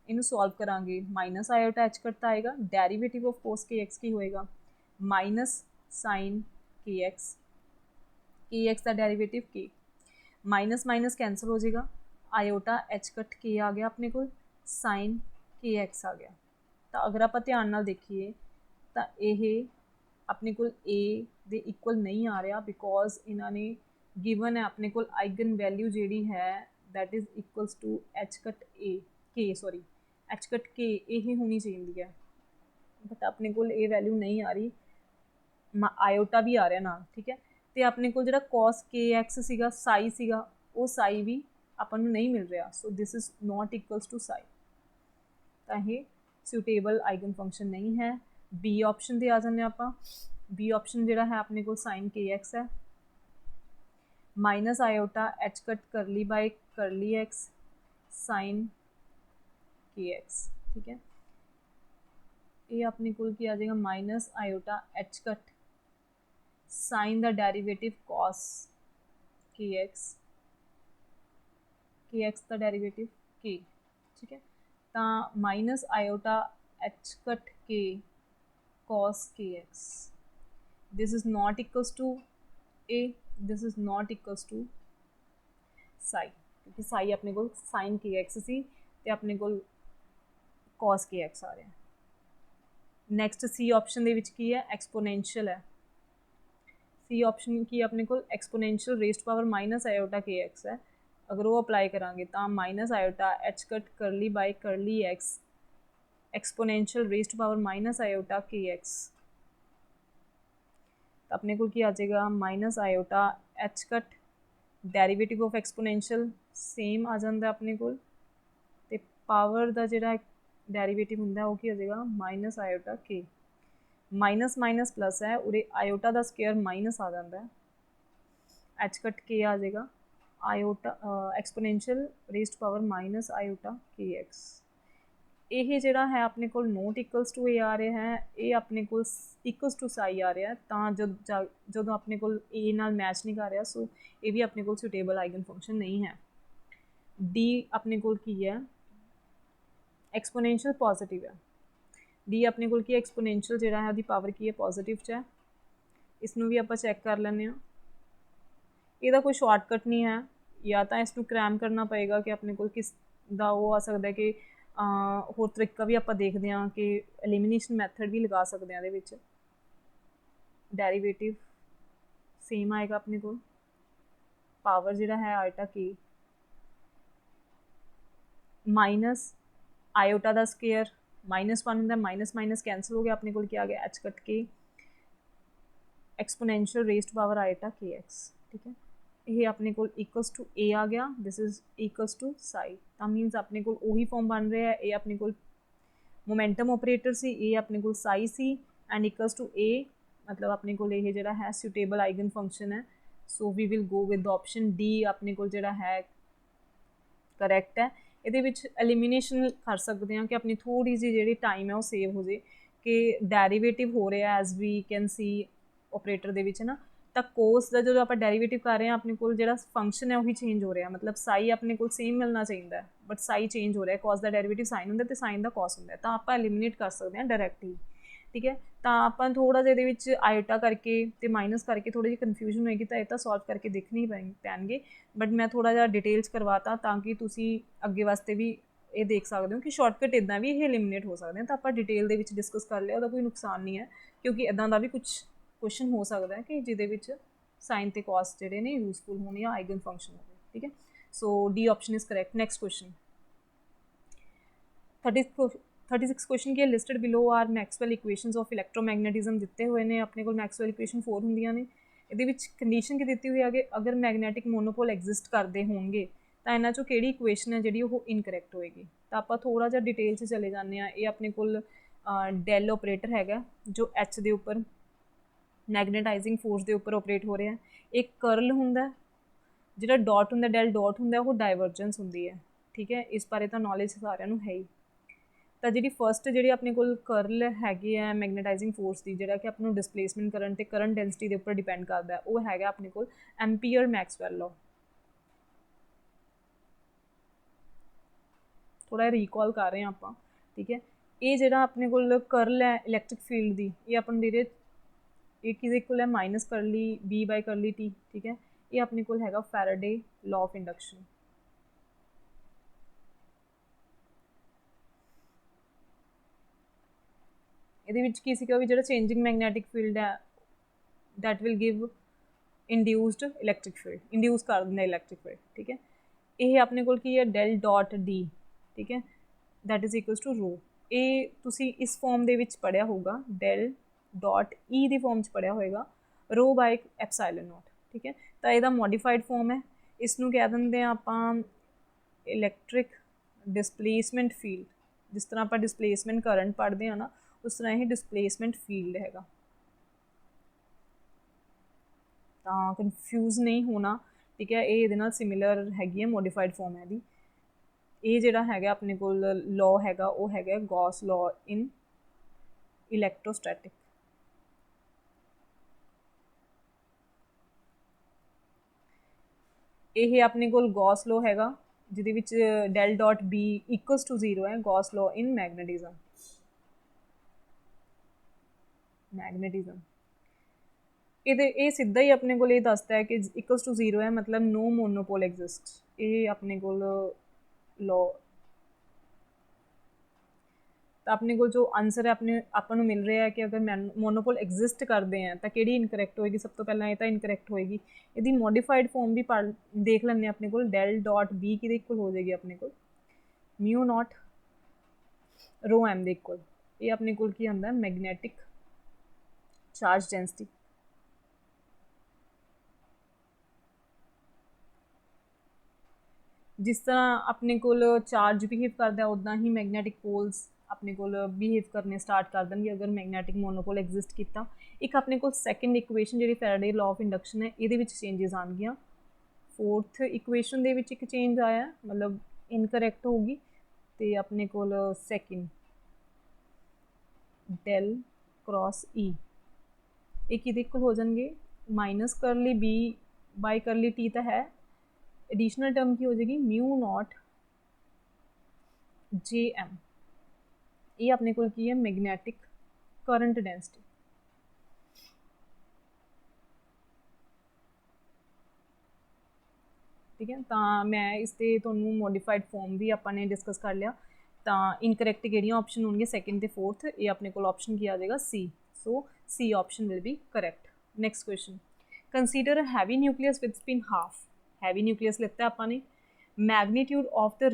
ਇਹਨੂੰ ਸੋਲਵ ਕਰਾਂਗੇ ਮਾਈਨਸ ਆਇਓਟਾ ਐਚ ਕੱਟ ਤਾਂ ਆਏਗਾ, ਡੈਰੀਵੇਟਿਵ ਆਫ ਕੋਸ ਕੇ ਐਕਸ ਕੀ ਹੋਏਗਾ, minus sign k x, k x ਦਾ ਡੈਰੀਵੇਟਿਵ ਕੇ, ਮਾਈਨਸ ਮਾਈਨਸ ਕੈਂਸਲ ਹੋ ਜਾਏਗਾ, ਆਇਓਟਾ ਐਚ ਕੱਟ ਕੇ ਆ ਗਿਆ ਆਪਣੇ ਕੋਲ, ਸਾਈਨ ਕੇ ਐਕਸ ਆ ਗਿਆ। ਤਾਂ ਅਗਰ ਆਪਾਂ ਧਿਆਨ ਨਾਲ ਦੇਖੀਏ ਤਾਂ ਇਹ ਆਪਣੇ ਕੋਲ ਏ ਦੇ ਇਕੁਅਲ ਨਹੀਂ ਆ ਰਿਹਾ, ਬਿਕੋਜ਼ ਇਹਨਾਂ ਨੇ ਗਿਵਨ ਹੈ ਆਪਣੇ ਕੋਲ ਆਈਗਨ ਵੈਲਿਊ ਜਿਹੜੀ ਹੈ that is equals to h cut a K, sorry H cut ਕੇ ਇਹ ਹੋਣੀ ਚਾਹੀਦੀ ਹੈ, ਬਟ ਆਪਣੇ ਕੋਲ ਇਹ ਵੈਲਿਊ ਨਹੀਂ ਆ ਰਹੀ, ਆਇਓਟਾ ਵੀ ਆ ਰਿਹਾ ਨਾਲ, ਠੀਕ ਹੈ। ਅਤੇ ਆਪਣੇ ਕੋਲ ਜਿਹੜਾ ਕੋਸ ਕੇ ਐਕਸ ਸੀਗਾ, ਸਾਈ ਸੀਗਾ, ਉਹ ਸਾਈ ਵੀ ਆਪਾਂ ਨੂੰ ਨਹੀਂ ਮਿਲ ਰਿਹਾ। So this is not equals to psi, ਤਾਂ ਇਹ ਸੁਟੇਬਲ ਆਈਗਨ ਫੰਕਸ਼ਨ ਨਹੀਂ ਹੈ। ਬੀ ਆਪਸ਼ਨ 'ਤੇ ਆ ਜਾਂਦੇ ਆਪਾਂ। ਬੀ ਆਪਸ਼ਨ ਜਿਹੜਾ ਹੈ ਆਪਣੇ ਕੋਲ ਸਾਈਨ ਕੇ ਐਕਸ ਹੈ, minus iota h cut curly by curly x sine k x, ਠੀਕ ਹੈ। ਇਹ ਆਪਣੇ ਕੋਲ ਕੀ ਆ ਜਾਏਗਾ, minus iota h cut sine ਦਾ derivative cos k x, k x ਦਾ ਡੈਰੀਵੇਟਿਵ ਕੇ, ਠੀਕ ਹੈ। ਤਾਂ minus iota h cut k cos k x, this is not equals to A, this is not equals to psi, ਕਿਉਂਕਿ psi ਆਪਣੇ ਕੋਲ sine k X ਸੀ ਅਤੇ ਆਪਣੇ ਕੋਲ ਕੋਸ ਕੇ ਐਕਸ ਆ ਰਿਹਾ। ਨੈਕਸਟ ਸੀ ਆਪਸ਼ਨ ਦੇ ਵਿੱਚ ਕੀ ਹੈ, ਐਕਸਪੋਨੈਂਸ਼ੀਅਲ ਹੈ। ਸੀ ਆਪਸ਼ਨ ਕੀ ਆਪਣੇ ਕੋਲ exponential raised power minus iota k x ਹੈ, अगर वो अप्लाई करांगे तो minus iota h cut curly by curly x exponential raise to power minus iota k x, तो अपने को आ जाएगा minus iota h cut derivative of exponential same आ जाता अपने को, तो पावर का जोड़ा डेरीवेटिव होंगे वो की हो जाएगा माइनस आयोटा के, माइनस माइनस प्लस है उरे आयोटा का स्केयर माइनस आ जाता है, एच कट के आ जाएगा iota exponential raise to power minus iota k x. ये जोड़ा है अपने को नोट इक्वल्स टू ए आ रहा है, ये अपने को इक्वल्स टू साई आ रहा है, तो जो अपने को ए नाल मैच नहीं कर रहा, सो ये भी अपने को सुटेबल आइगन फंक्शन नहीं है। डी अपने को की है एक्सपोनेंशियल पॉजिटिव है, डी अपने को एक्सपोनेंशियल जोड़ा है पावर की है पॉजिटिव च है, इसनों भी आप चैक कर लें। ਇਹਦਾ कोई शॉर्टकट नहीं है, या तो इसनों क्रैम करना पएगा कि अपने को किस दा वो आ सकता है कि होर तरीका भी आप देखते हैं कि एलिमिनेशन मैथड भी लगा सकते हैं ये, डेरीवेटिव सेम आएगा अपने को, पावर जोड़ा है आयोटा की माइनस आयोटा का स्केयर माइनस वन होंगे, माइनस माइनस कैंसल हो गया, अपने को क्या आ गया h cut k exponential raise to power iota k x. ठीक है, ये अपने को इक्वल्स टू ए आ गया, this is equals to psi, तो मीनस अपने को उही फॉर्म बन रहा है, ये अपने को मोमेंटम ऑपरेटर सी, ये अपने को साई सी एंड इक्वल्स टू ए, मतलब अपने को ये जोड़ा है सुटेबल आइगन फंक्शन है, so we will go with option D अपने को जोड़ा है करैक्ट है। ये एलिमिनेशन कर सकते हैं कि अपनी थोड़ी जी जी टाइम है वो सेव हो जाए, कि डेरीवेटिव हो रहा है as we can see operator के ना, तो कोस का जो आप डेरीवेटिव कर रहे हैं अपने को जो फंक्शन है वही चेंज हो रहा है, मतलब साई अपने को सेम मिलना चाहिए बट साई चेंज हो रहा है, कॉस का डेरीवेटिव साइन होंगे तो साइन का कॉस होंगे, तो आप एलिमिनेट कर सकते हैं डायरैक्ट ही। ठीक है, तो आप थोड़ा जिहा ये आयोटा करके तो माइनस करके थोड़ी जी कन्फ्यूजन होएगी, तो यह सॉल्व करके देखने ही पैणगे, बट मैं थोड़ा जिहा डिटेल्स करवाता ताकि तुसी अगे वास्ते भी ये देख सकते हो कि शॉर्टकट इदा भी ये एलिमिनेट हो सकते हैं, तो आप डिटेल के डिस्कस कर लिया, कोई नुकसान नहीं है, क्योंकि इदा का भी कुछ क्वेश्चन हो सकता है कि जिहदे साइन ते कॉस जिहड़े ने यूजफुल होने या आइगन फंक्शन हो। ठीक है, so D option is correct. Next question 36 question की listed below are Maxwell equations of electromagnetism दिते हुए ने, अपने को मैक्सवेल इक्वेशन 4 होंदियां ने, ये कंडीशन की दी हुई है कि अगर मैगनैटिक मोनोपोल एग्जिस्ट करते होंगे तो इन्हों चो कि इक्वेशन है जी वो इनकरैक्ट होएगी, तो आप थोड़ा जहा डिटेल से चले जाते हैं। ये अपने को डेल ऑपरेटर है जो एच के उपर मैगनेटाइजिंग फोर्स के उपर ऑपरेट हो रहा है, एक करल होंगे जो डॉट होंगे डेल डॉट होंगे वो डाइवर्जेंस होंगी है। ठीक है, इस बारे तो नॉलेज सारिਆਂ ਨੂੰ है ही, तो जी फस्ट जी अपने को करल हैगी है मैगनेटाइजिंग फोर्स की, जोड़ा कि अपने डिसप्लेसमेंट करंट तो करंट डेंसिटी के उपर डिपेंड करता है, वो है अपने को एम्पीयर मैक्सवेल लॉ। थोड़ा रिकॉल कर रहे हैं आप। ठीक है, ये जोड़ा अपने को करल है इलैक्ट्रिक फील्ड की, ये अपन दे रहे ये किसी को है माइनस करली बी बाय करली टी। ठीक है, ये अपने को है फैराडे लॉ ऑफ इंडक्शन। ये की सीगा भी जो चेंजिंग मैगनैटिक फील्ड है that will give induced electric field, induce कर देना इलैक्ट्रिक फील्ड। ठीक है, ये अपने को की है डेल डॉट डी। ठीक है, दैट इज इक्वल्स टू रो, ये तुसी इस फॉर्म के पढ़िया होगा, डेल डॉट ई की फॉर्म पढ़िया होएगा रो बाय एप्साइलन नॉट। ठीक है, तो यदा मॉडिफाइड फॉर्म है, इसनों कह देंगे आप इलैक्ट्रिक डिसप्लेसमेंट फील्ड, जिस तरह आप डिसप्लेसमेंट करंट पढ़ते हैं ना, उस तरह ही डिसप्लेसमेंट फील्ड है, तो कन्फ्यूज नहीं होना। ठीक है, ये सिमिलर हैगी है मॉडिफाइड फॉर्म है, ये जोड़ा है अपने को लॉ है वो है गॉस लॉ इन इलैक्ट्रोस्टैटिक। ये अपने को गॉस लॉ है जिहदे del dot B equals to 0 है, गॉस लॉ इन मैगनेटिज्म। ये सीधा ही अपने को दसता है कि इक्वल्स टू 0 है, मतलब नो मोनोपोल एग्जिस्ट, ये अपने को लॉ। ਤਾਂ ਆਪਣੇ ਕੋਲ ਜੋ ਆਨਸਰ ਹੈ ਆਪਾਂ ਨੂੰ ਮਿਲ ਰਿਹਾ ਹੈ ਕਿ ਅਗਰ ਮੋਨੋਪੋਲ ਐਗਜ਼ਿਸਟ ਕਰਦੇ ਆ ਤਾਂ ਕਿਹੜੀ ਇਨਕਰੈਕਟ ਹੋਏਗੀ? ਸਭ ਤੋਂ ਪਹਿਲਾਂ ਇਹ ਤਾਂ ਇਨਕਰੈਕਟ ਹੋਏਗੀ। ਇਹਦੀ ਮੋਡੀਫਾਈਡ ਫਾਰਮ ਵੀ ਦੇਖ ਲੈਂਦੇ ਆਪਣੇ ਕੋਲ, ਡੈਲ ਡਾਟ ਬੀ ਕਿਹਦੇ ਇਕੁਅਲ ਹੋ ਜਾਏਗੀ ਆਪਣੇ ਕੋਲ? ਮਿਊ ਨॉट ਰੋ ਐਮ ਦੇ ਇਕੁਅਲ। ਇਹ ਆਪਣੇ ਕੋਲ ਕੀ ਆਉਂਦਾ? Magnetic charge density. ਜਿਸ ਤਰ੍ਹਾਂ ਆਪਣੇ ਕੋਲ ਚਾਰਜ ਬਿਹੇਵ ਕਰਦਾ ਉੱਦਾਂ ਹੀ ਮੈਗਨੈਟਿਕ ਪੋਲਸ ਆਪਣੇ ਕੋਲ ਬਿਹੇਵ ਕਰਨੇ ਸਟਾਰਟ ਕਰ ਦੇਣਗੇ ਅਗਰ ਮੈਗਨੈਟਿਕ ਮੋਨੋਪੋਲ ਐਗਜ਼ਿਸਟ ਕੀਤਾ। ਇੱਕ ਆਪਣੇ ਕੋਲ ਸੈਕਿੰਡ ਇਕੁਏਸ਼ਨ ਜਿਹੜੀ ਫੈਰਾਡੇ ਲਾਅ ਆਫ ਇੰਡਕਸ਼ਨ ਹੈ ਇਹਦੇ ਵਿੱਚ ਚੇਂਜਸ ਆਉਣਗੀਆਂ। ਫੋਰਥ ਇਕੁਏਸ਼ਨ ਦੇ ਵਿੱਚ ਇੱਕ ਚੇਂਜ ਆਇਆ, ਮਤਲਬ ਇਨਕਰੈਕਟ ਹੋਊਗੀ। ਅਤੇ ਆਪਣੇ ਕੋਲ ਸੈਕਿੰਡ ਡੈਲ ਕ੍ਰੋਸ ਈ ਇਹ ਕਿਹਦੇ ਇਕੁਅਲ ਹੋ ਜਾਣਗੇ? ਮਾਈਨਸ ਕਰਲੀ ਬੀ ਬਾਈ ਕਰਲੀ ਟੀ ਤਾਂ ਹੈ, एडिशनल टर्म की हो जाएगी म्यू नॉट जे एम। ये अपने को की है मैगनैटिक करंट डेंसिटी। ठीक है, तो मैं इससे तुहानू मॉडिफाइड फॉर्म भी अपने डिस्कस कर लिया। तो इनकरैक्ट किहड़ियां ऑप्शन होंगे? सैकेंड ते फोर्थ। ये अपने को ऑप्शन की आ जाएगा C. So C option will be correct. Next question, consider a heavy nucleus with spin half. Heavy nucleus लेता अपने, मैगनीट्यूड ऑफ द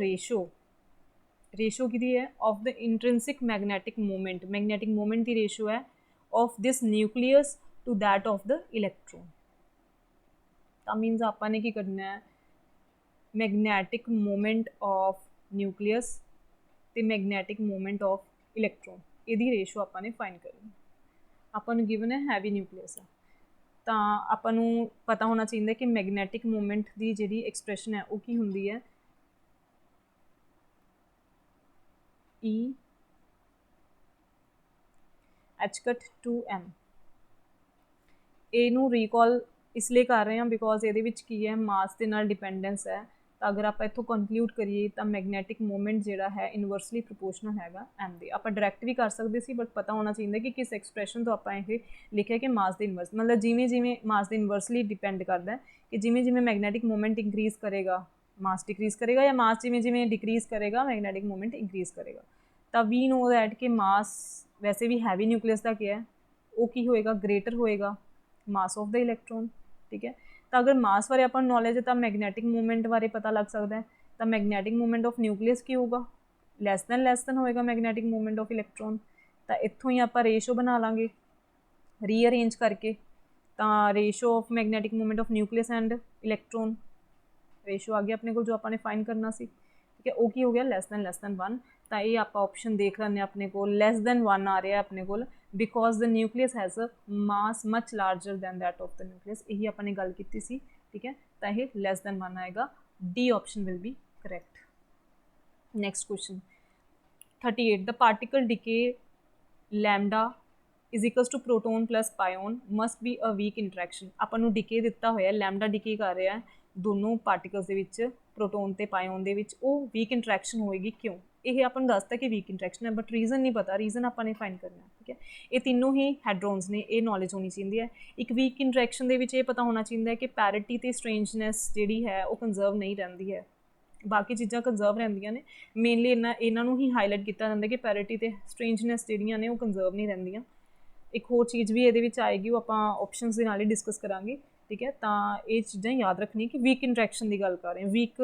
रेशो की है of the intrinsic magnetic moment. Magnetic moment की रेशो है of this nucleus to that of the electron. तो means आपने की करना है? मैगनैटिक मोमेंट ऑफ न्यूक्लियस तो मैगनैटिक मोमेंट ऑफ इलैक्ट्रॉन, यदी रेशो आपने फाइंड करनी। आपन गिवन है हैवी न्यूक्लियस है, तो ਆਪਾਂ ਨੂੰ ਪਤਾ ਹੋਣਾ ਚਾਹੀਦਾ ਕਿ ਮੈਗਨੈਟਿਕ ਮੂਵਮੈਂਟ ਦੀ ਜਿਹੜੀ ਐਕਸਪ੍ਰੈਸ਼ਨ ਹੈ ਉਹ ਕੀ ਹੁੰਦੀ ਹੈ? E h cut 2m। ਇਹਨੂੰ ਰੀਕਾਲ ਇਸ ਲਈ ਕਰ ਰਹੇ ਹਾਂ ਬਿਕੋਜ਼ ਇਹਦੇ ਵਿੱਚ ਕੀ ਹੈ? ਮਾਸ ਦੇ ਨਾਲ ਡਿਪੈਂਡੈਂਸ ਹੈ। ਤਾਂ ਅਗਰ ਆਪਾਂ ਇੱਥੋਂ ਕੰਕਲੂਡ ਕਰੀਏ ਤਾਂ ਮੈਗਨੈਟਿਕ ਮੂਵਮੈਂਟ ਜਿਹੜਾ ਹੈ ਇਨਵਰਸਲੀ ਪ੍ਰੋਪੋਰਸ਼ਨਲ ਹੈਗਾ ਐਮ ਦੇ। ਆਪਾਂ ਡਾਇਰੈਕਟ ਵੀ ਕਰ ਸਕਦੇ ਸੀ ਬਟ ਪਤਾ ਹੋਣਾ ਚਾਹੀਦਾ ਕਿ ਕਿਸ ਐਕਸਪ੍ਰੈਸ਼ਨ ਤੋਂ ਆਪਾਂ ਇਹ ਲਿਖਿਆ ਕਿ ਮਾਸ ਦੇ ਇਨਵਰਸ, ਮਤਲਬ ਜਿਵੇਂ ਜਿਵੇਂ ਮਾਸ ਦੇ ਇਨਵਰਸਲੀ ਡਿਪੈਂਡ ਕਰਦਾ ਕਿ ਜਿਵੇਂ ਜਿਵੇਂ ਮੈਗਨੈਟਿਕ ਮੂਵਮੈਂਟ ਇੰਕਰੀਜ਼ ਕਰੇਗਾ ਮਾਸ ਡਿਕਰੀਜ਼ ਕਰੇਗਾ, ਜਾਂ ਮਾਸ ਜਿਵੇਂ ਜਿਵੇਂ ਡਿਕਰੀਜ਼ ਕਰੇਗਾ ਮੈਗਨੈਟਿਕ ਮੂਵਮੈਂਟ ਇੰਕਰੀਜ਼ ਕਰੇਗਾ। ਤਾਂ ਵੀ ਨੋ ਦੈਟ ਕਿ ਮਾਸ ਵੈਸੇ ਵੀ ਹੈਵੀ ਨਿਊਕਲੀਅਸ ਦਾ ਕੀ ਹੈ ਉਹ ਕੀ ਹੋਏਗਾ? ਗ੍ਰੇਟਰ ਹੋਏਗਾ ਮਾਸ ਆਫ ਦ ਇਲੈਕਟ੍ਰੋਨ। ठीक है, तो अगर मास बारे अपन नॉलेज है तो मैगनैटिक मूवमेंट बारे पता लग सकता है। तो मैगनैटिक मूवमेंट ऑफ न्यूक्लियस की होगा? लैस दैन होएगा मैगनैटिक मूवमेंट ऑफ इलैक्ट्रॉन। तो इत्थों ही आप रेशो बना लाँगे रीअरेंज करके। तो ratio of magnetic movement of nucleus and electron ratio आ गया अपने को जो आपने फाइंड करना सी। ठीक है, वो की हो गया? Lace than 1। तो ये आप ऑप्शन देख लें अपने को लैस दैन 1 आ रहा है अपने को because the nucleus has a mass much larger than that of the nucleus. यही अपने गल की सी। ठीक है, तो यह लैस दैन 1 आएगा। D option will be correct. Next question 38, the particle decay lambda is equals to proton plus pion must be a weak interaction. अपन नूं डिके दिता होया, लैमडा डिके कर रहा है दोनों पार्टिकल्स दे विच, प्रोटोन ते पायोन दे विच, वो वीक इंट्रैक्शन होएगी क्यों? ये अपन दसता कि वीक इंट्रैक्शन है बट रीजन नहीं पता, रीजन आपने फाइंड करना। ठीक है, ये तीनों ही हैड्रोन्स ने, ये नॉलेज होनी चाहिए है। एक वीक इंट्रैक्शन दे विच ये पता होना चाहिए है कि पैरिटी ते स्ट्रेंजनैस जिहड़ी है वो कंजर्व नहीं रहिंदी है, बाकी चीज़ां कंजर्व रहिंदियां ने। मेनली इन्हां ही हाईलाइट किया जाता है कि पैरिटी ते स्ट्रेंजनैस जिहड़ियां ने वो कंजर्व नहीं रहिंदियां। एक होर चीज़ भी ये आएगी वो आपां ऑप्शनस दे नाल ही डिस्कस करांगे। ठीक है, तो ये चीज़ां याद रखनी कि वीक इंट्रैक्शन की गल कर रहे हैं। वीक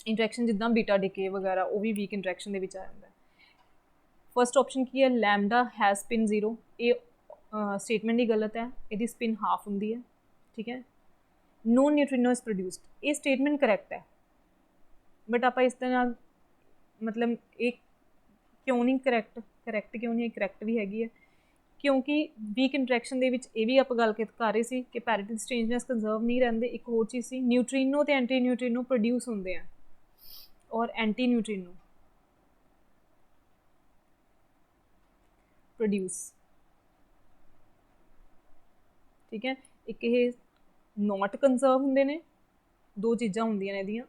इंट्रैक्शन जिद्दां बीटा डिके वगैरह वो भी वीक इंट्रैक्शन दे विच आ जांदा है। फर्स्ट ऑप्शन की है लैमडा हैज़ स्पिन 0। ये स्टेटमेंट ही गलत है, ये स्पिन हाफ होंगी है। ठीक है, नो न्यूट्रिनो इज प्रोड्यूस्ड, ये स्टेटमेंट करैक्ट है बट आप इस तरह मतलब एक क्यों नहीं करैक्ट क्यों नहीं? करैक्ट भी हैगी है क्योंकि वीक इंट्रैक्शन दे विच ये भी आप गल कर रहे सी कि पैरिटी स्ट्रेंजनेस कंजर्व नहीं रहिंदे। एक होर चीज़ सी न्यूट्रीनो ते एंटी न्यूट्रीनो प्रोड्यूस होंदे हैं और एंटी न्यूट्रीनो प्रोड्यूस। ठीक है, एक ये नॉट कंजर्व होंदे ने, दो चीज़ां होंदियां ने इहदियां।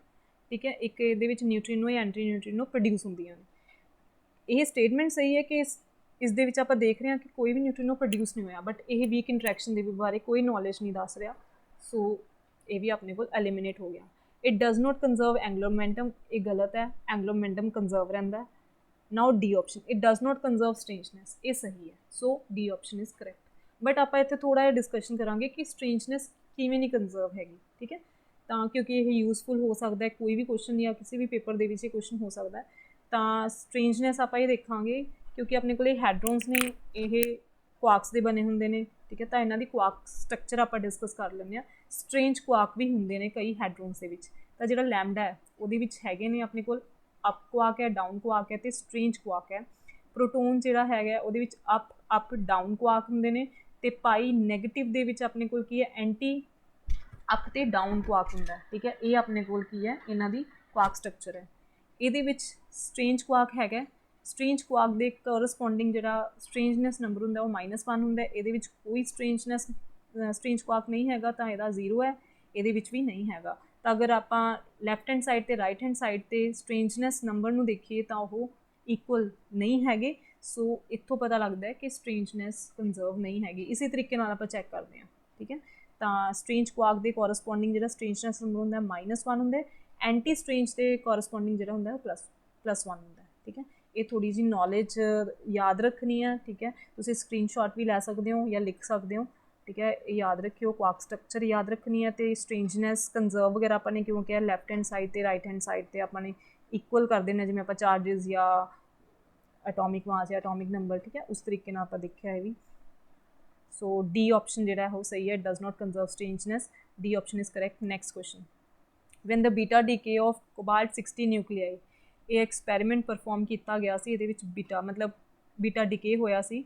ठीक है, एक ये न्यूट्रीनो या एंटी न्यूट्रीनो प्रोड्यूस होंदियां ने। यह स्टेटमेंट सही है कि इस दे विच आपां देख रहे हैं कि कोई भी न्यूट्रीनो प्रोड्यूस नहीं होया बट यह वीक इंट्रैक्शन के बारे कोई नॉलेज नहीं दस रहा। सो ये भी अपने को एलिमिनेट हो गया। It does not conserve angular momentum, ये गलत है। एंगुलर मोमेंटम कंजर्व रहिंदा है। Now D option it does not conserve strangeness, ਇਹ ਸਹੀ ਹੈ। So D option is correct. But ਆਪਾਂ ਇੱਥੇ ਥੋੜ੍ਹਾ ਜਿਹਾ ਡਿਸਕਸ਼ਨ ਕਰਾਂਗੇ ਕਿ ਸਟ੍ਰੇਂਜਨੈਸ ਕਿਵੇਂ ਨਹੀਂ ਕੰਜ਼ਰਵ ਹੈਗੀ, ਠੀਕ ਹੈ। ਤਾਂ ਕਿਉਂਕਿ ਇਹ ਯੂਜ਼ਫੁਲ ਹੋ ਸਕਦਾ ਹੈ ਕੋਈ ਵੀ ਕੁਐਸਚਨ ਜਾਂ ਕਿਸੇ ਵੀ ਪੇਪਰ ਦੇ ਵਿੱਚ ਇਹ ਕੁਐਸਚਨ ਹੋ ਸਕਦਾ ਹੈ। ਤਾਂ ਸਟ੍ਰੇਂਜਨੈਸ ਆਪਾਂ ਇਹ ਦੇਖਾਂਗੇ ਕਿਉਂਕਿ ਆਪਣੇ ਕੋਲ ਹੈਡਰੋਨਸ ਨੇ, ਇਹ ਕੁਆਰਕਸ ਦੇ ਬਣੇ ਹੁੰਦੇ ਨੇ, ਠੀਕ ਹੈ। ਤਾਂ ਇਹਨਾਂ ਦੀ ਕੁਆਰਕ ਸਟਰਕਚਰ ਆਪਾਂ ਡਿਸਕਸ ਕਰ ਲੈਂਦੇ ਹਾਂ। ਸਟ੍ਰੇਂਜ ਕੁਆਰਕ ਵੀ ਹੁੰਦੇ ਨੇ ਕਈ ਹੈਡਰੋਨਸ ਦੇ ਵਿੱਚ। ਤਾਂ ਜਿਹੜਾ ਲੈਮਡਾ ਹੈ ਉਹਦੇ ਵਿੱਚ ਹੈਗੇ ਨੇ ਆਪਣੇ ਕੋਲ ਅਪ ਕੁਆਰਕ ਹੈ, ਡਾਊਨ ਕੁਆਰਕ ਹੈ ਅਤੇ ਸਟ੍ਰੇਂਜ ਕੁਆਰਕ ਹੈ। ਪ੍ਰੋਟੋਨ ਜਿਹੜਾ ਹੈਗਾ ਉਹਦੇ ਵਿੱਚ ਅਪ ਡਾਊਨ ਕੁਆਰਕ ਹੁੰਦੇ ਨੇ, ਅਤੇ ਪਾਈ ਨੈਗੇਟਿਵ ਦੇ ਵਿੱਚ ਆਪਣੇ ਕੋਲ ਕੀ ਹੈ, ਐਂਟੀ ਅਪ ਅਤੇ ਡਾਊਨ ਕੁਆਰਕ ਹੁੰਦਾ, ਠੀਕ ਹੈ। ਇਹ ਆਪਣੇ ਕੋਲ ਕੀ ਹੈ, ਇਹਨਾਂ ਦੀ ਕੁਆਰਕ ਸਟਰਕਚਰ ਹੈ। ਇਹਦੇ ਵਿੱਚ ਸਟ੍ਰੇਂਜ ਕੁਆਰਕ ਹੈਗਾ। ਸਟ੍ਰੇਂਜ ਕੁਆਰਕ ਦੇ ਕੋਰਸਪੋਂਡਿੰਗ ਜਿਹੜਾ ਸਟ੍ਰੇਂਜਨੈਸ ਨੰਬਰ ਹੁੰਦਾ ਉਹ -1 ਹੁੰਦਾ। ਇਹਦੇ ਵਿੱਚ ਕੋਈ ਸਟ੍ਰੇਂਜ ਕੁਆਰਕ ਨਹੀਂ ਹੈਗਾ ਤਾਂ ਇਹਦਾ 0 ਹੈ, ਇਹਦੇ ਵਿੱਚ ਵੀ ਨਹੀਂ ਹੈਗਾ। ਤਾਂ ਅਗਰ ਆਪਾਂ ਲੈਫਟ ਹੈਂਡ ਸਾਈਡ ਅਤੇ ਰਾਈਟ ਹੈਂਡ ਸਾਈਡ 'ਤੇ ਸਟ੍ਰੇਂਜਨੈਸ ਨੰਬਰ ਨੂੰ ਦੇਖੀਏ ਤਾਂ ਉਹ ਇਕੁਅਲ ਨਹੀਂ ਹੈਗੇ। ਸੋ ਇੱਥੋਂ ਪਤਾ ਲੱਗਦਾ ਹੈ ਕਿ ਸਟ੍ਰੇਂਜਨੈਸ ਕੰਜ਼ਰਵ ਨਹੀਂ ਹੈਗੀ। ਇਸੇ ਤਰੀਕੇ ਨਾਲ ਆਪਾਂ ਚੈੱਕ ਕਰਦੇ ਹਾਂ, ਠੀਕ ਹੈ। ਤਾਂ ਸਟ੍ਰੇਂਜ ਕੁਆਰਕ ਦੇ ਕੋਰਸਪੋਂਡਿੰਗ ਜਿਹੜਾ ਸਟ੍ਰੇਂਜਨੈਸ ਨੰਬਰ ਹੁੰਦਾ -1 ਹੁੰਦਾ। ਐਂਟੀ ਸਟ੍ਰੇਂਜ ਦੇ ਕੋਰਸਪੋਂਡਿੰਗ ਜਿਹੜਾ ਹੁੰਦਾ ਉਹ +1 ਹੁੰਦਾ, ਠੀਕ ਹੈ। ਇਹ ਥੋੜ੍ਹੀ ਜਿਹੀ ਨੌਲੇਜ ਯਾਦ ਰੱਖਣੀ ਹੈ, ਠੀਕ ਹੈ। ਤੁਸੀਂ ਸਕਰੀਨਸ਼ਾਟ ਵੀ ਲੈ ਸਕਦੇ ਹੋ ਜਾਂ ਲਿਖ ਸਕਦੇ ਹੋ, ਠੀਕ ਹੈ। ਇਹ ਯਾਦ ਰੱਖਿਓ, ਕੁਆਰਕ ਸਟਰਕਚਰ ਯਾਦ ਰੱਖਣੀ ਹੈ। ਅਤੇ ਸਟ੍ਰੇਂਜਨੈਸ ਕੰਜ਼ਰਵ ਵਗੈਰਾ ਆਪਾਂ ਨੇ ਕਿਉਂ ਕਿਹਾ, ਲੈਫਟ ਹੈਂਡ ਸਾਈਡ ਅਤੇ ਰਾਈਟ ਹੈਂਡ ਸਾਈਡ 'ਤੇ ਆਪਾਂ ਨੇ ਇਕੁਅਲ ਕਰ ਦੇਣਾ, ਜਿਵੇਂ ਆਪਾਂ ਚਾਰਜਿਸ ਜਾਂ ਐਟੋਮਿਕ ਮਾਸ ਜਾਂ ਐਟੋਮਿਕ ਨੰਬਰ, ਠੀਕ ਹੈ, ਉਸ ਤਰੀਕੇ ਨਾਲ ਆਪਾਂ ਦੇਖਿਆ ਇਹ ਵੀ। ਸੋ ਡੀ ਆਪਸ਼ਨ ਜਿਹੜਾ ਉਹ ਸਹੀ ਹੈ, does not conserve strangeness. D option is correct. Next question, when the beta decay of cobalt 60 nuclei, ਇਹ ਐਕਸਪੈਰੀਮੈਂਟ ਪਰਫੋਰਮ ਕੀਤਾ ਗਿਆ ਸੀ। ਇਹਦੇ ਵਿੱਚ ਬੀਟਾ ਡੀਕੇ ਹੋਇਆ ਸੀ।